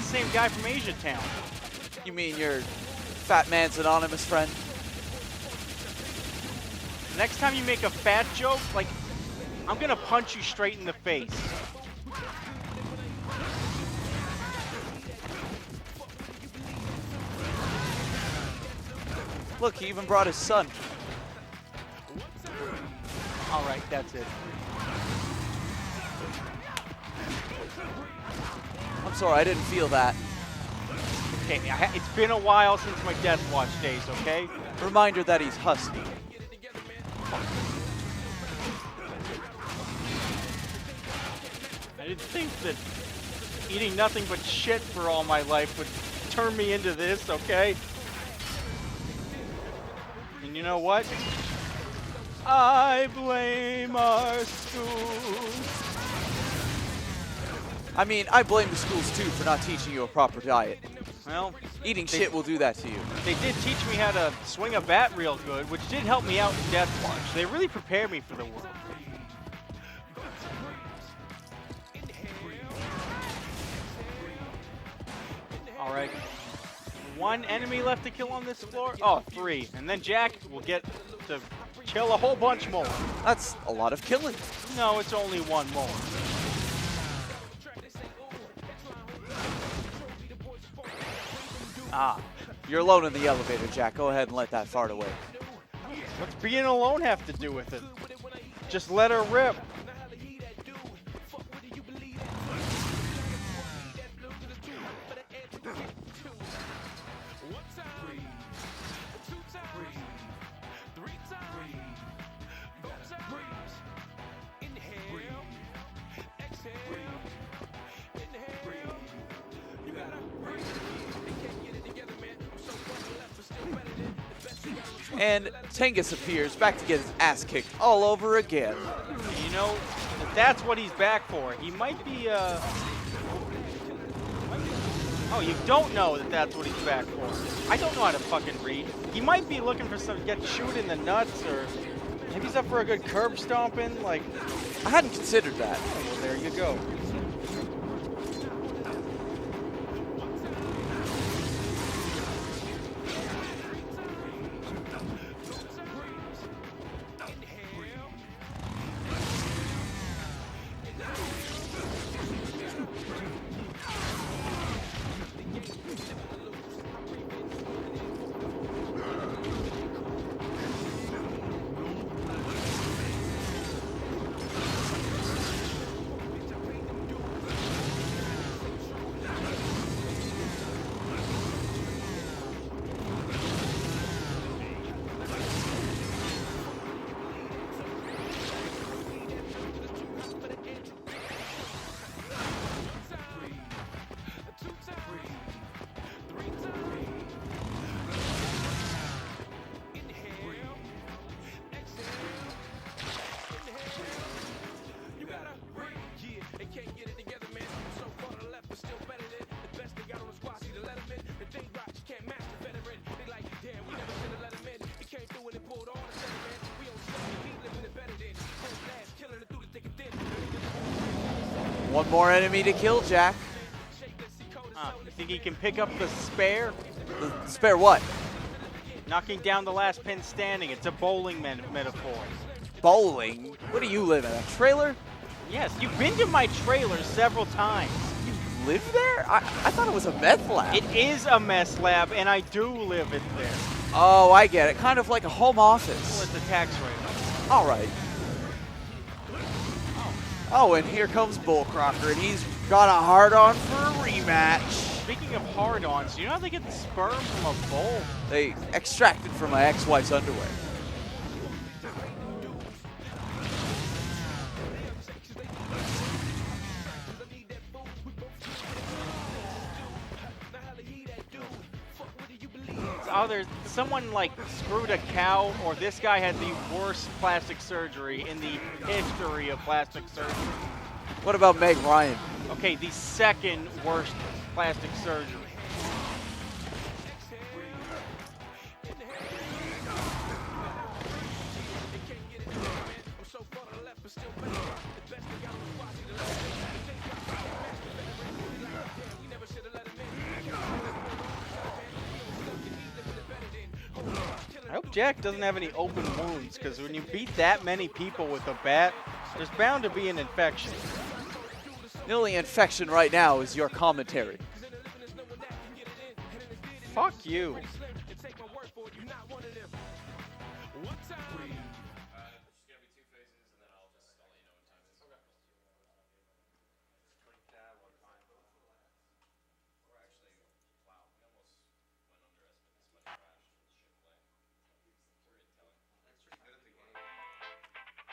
the same guy from Asia Town. You mean your Fat Man's Anonymous friend? Next time you make a fat joke, like, I'm gonna punch you straight in the face. Look, he even brought his son. All right, that's it. I'm sorry, I didn't feel that. Okay, it's been a while since my Death Watch days, okay? Reminder that he's husky. I didn't think that eating nothing but shit for all my life would turn me into this, okay? And you know what? I blame our schools. I mean, I blame the schools too for not teaching you a proper diet. Well, Eating shit will do that to you. they did teach me how to swing a bat real good, which did help me out in Death Watch. They really prepared me for the world. All right. One enemy left to kill on this floor? Oh, 3. And then Jack will get to kill a whole bunch more. That's a lot of killing. No, it's only one more. Ah, You're alone in the elevator, Jack. Go ahead and let that fart away. what's being alone have to do with it? Just let her rip. And Tengus appears back to get his ass kicked all over again. You know, if that's what he's back for. He might be, Oh, you don't know that that's what he's back for. I don't know how to fucking read. He might be looking for some, get shoot in the nuts, or maybe he's up for a good curb stomping, like... I hadn't considered that. Well, there you go. One more enemy to kill, Jack. You think he can pick up the spare? The spare what? Knocking down the last pin standing. It's a bowling metaphor. Bowling? What do you live in, a trailer? Yes, you've been to my trailer several times. You live there? I thought it was a meth lab. It is a mess lab, and I do live it there. Oh, I get it. Kind of like a home Well, office. it's a tax rate. All right. Oh, and here comes Bull Crocker, and he's got a hard-on for a rematch. Speaking of hard-ons, do you know how they get the sperm from a bull? They extracted from my ex-wife's underwear. Either someone like screwed a cow, or this guy had the worst plastic surgery in the history of plastic surgery. What about Meg Ryan? Okay, the second worst plastic surgery. Jack doesn't have any open wounds, because when you beat that many people with a bat, there's bound to be an infection. The only infection right now is your commentary. Fuck you.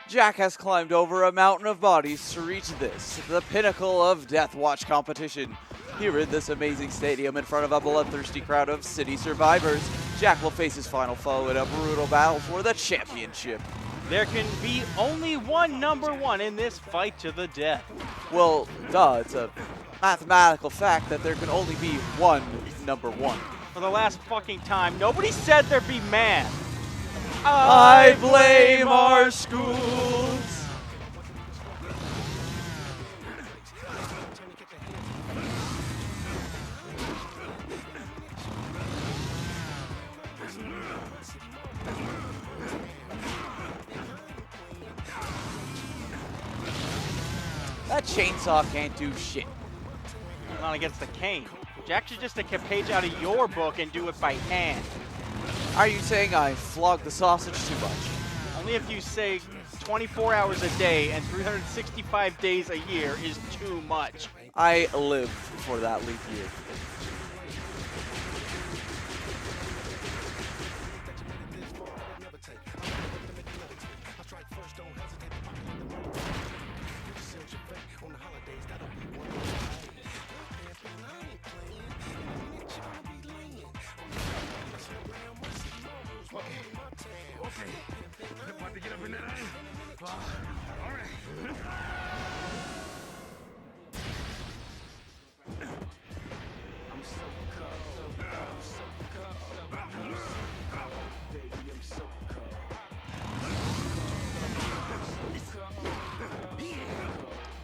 Jack has climbed over a mountain of bodies to reach this, the pinnacle of Death Watch competition. Here in this amazing stadium in front of a bloodthirsty crowd of city survivors, Jack will face his final foe in a brutal battle for the championship. There can be only one number one in this fight to the death. Well, duh, it's a mathematical fact that there can only be one number one. For the last fucking time, nobody said there'd be man. I blame our schools. That chainsaw can't do shit. Not against the cane. Jack should just take a page out of your book and do it by hand. Are you saying I flogged the sausage too much? Only if you say 24 hours a day and 365 days a year is too much. I live for that leap year.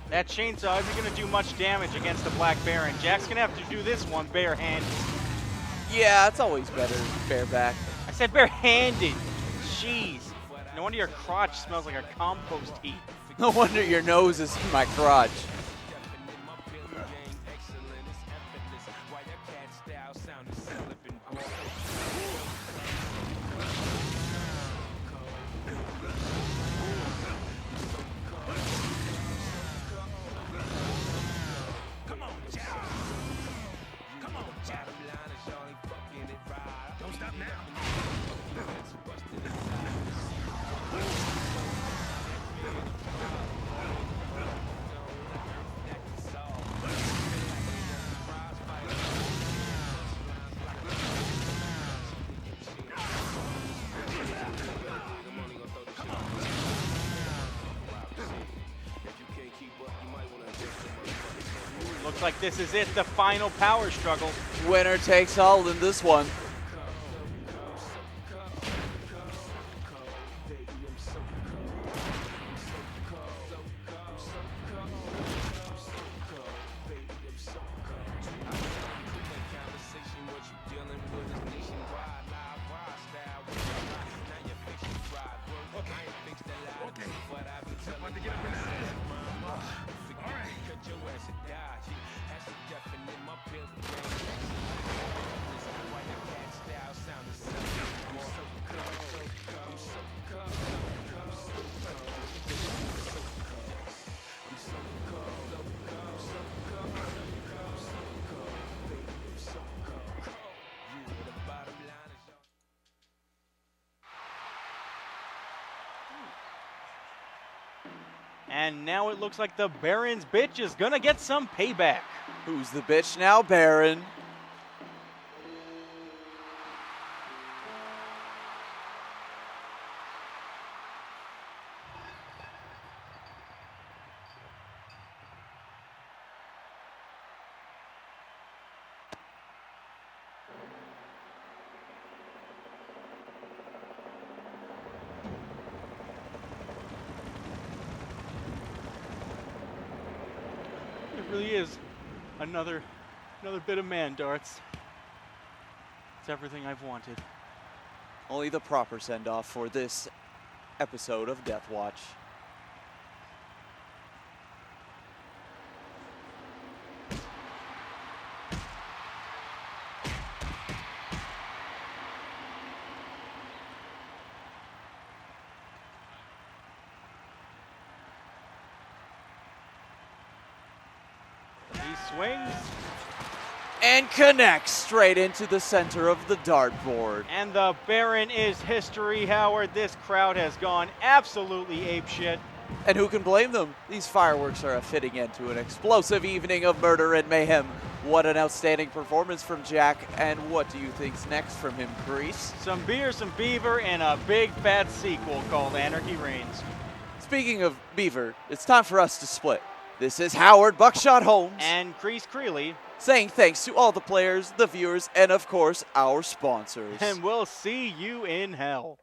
That chainsaw isn't going to do much damage against the Black Baron. Jack's going to have to do this one barehanded. Yeah, it's always better bareback. I said barehanded. Jeez. No wonder your crotch smells like a compost heap. No wonder your nose is in my crotch. Looks like this is it, the final power struggle. Winner takes all in this one. And now it looks like the Baron's bitch is gonna get some payback. Who's the bitch now, Baron? It really is another bit of man darts. It's everything I've wanted. Only the proper send-off for this episode of Death Watch. He swings. And connects straight into the center of the dartboard. And the Baron is history, Howard. This crowd has gone absolutely apeshit. And who can blame them? These fireworks are a fitting end to an explosive evening of murder and mayhem. What an outstanding performance from Jack, and what do you think's next from him, Grease? Some beer, some beaver, and a big fat sequel called Anarchy Reigns. Speaking of beaver, it's time for us to split. This is Howard Buckshot Holmes And Crease Creeley. saying thanks to all the players, the viewers, and of course, our sponsors. And we'll see you in hell.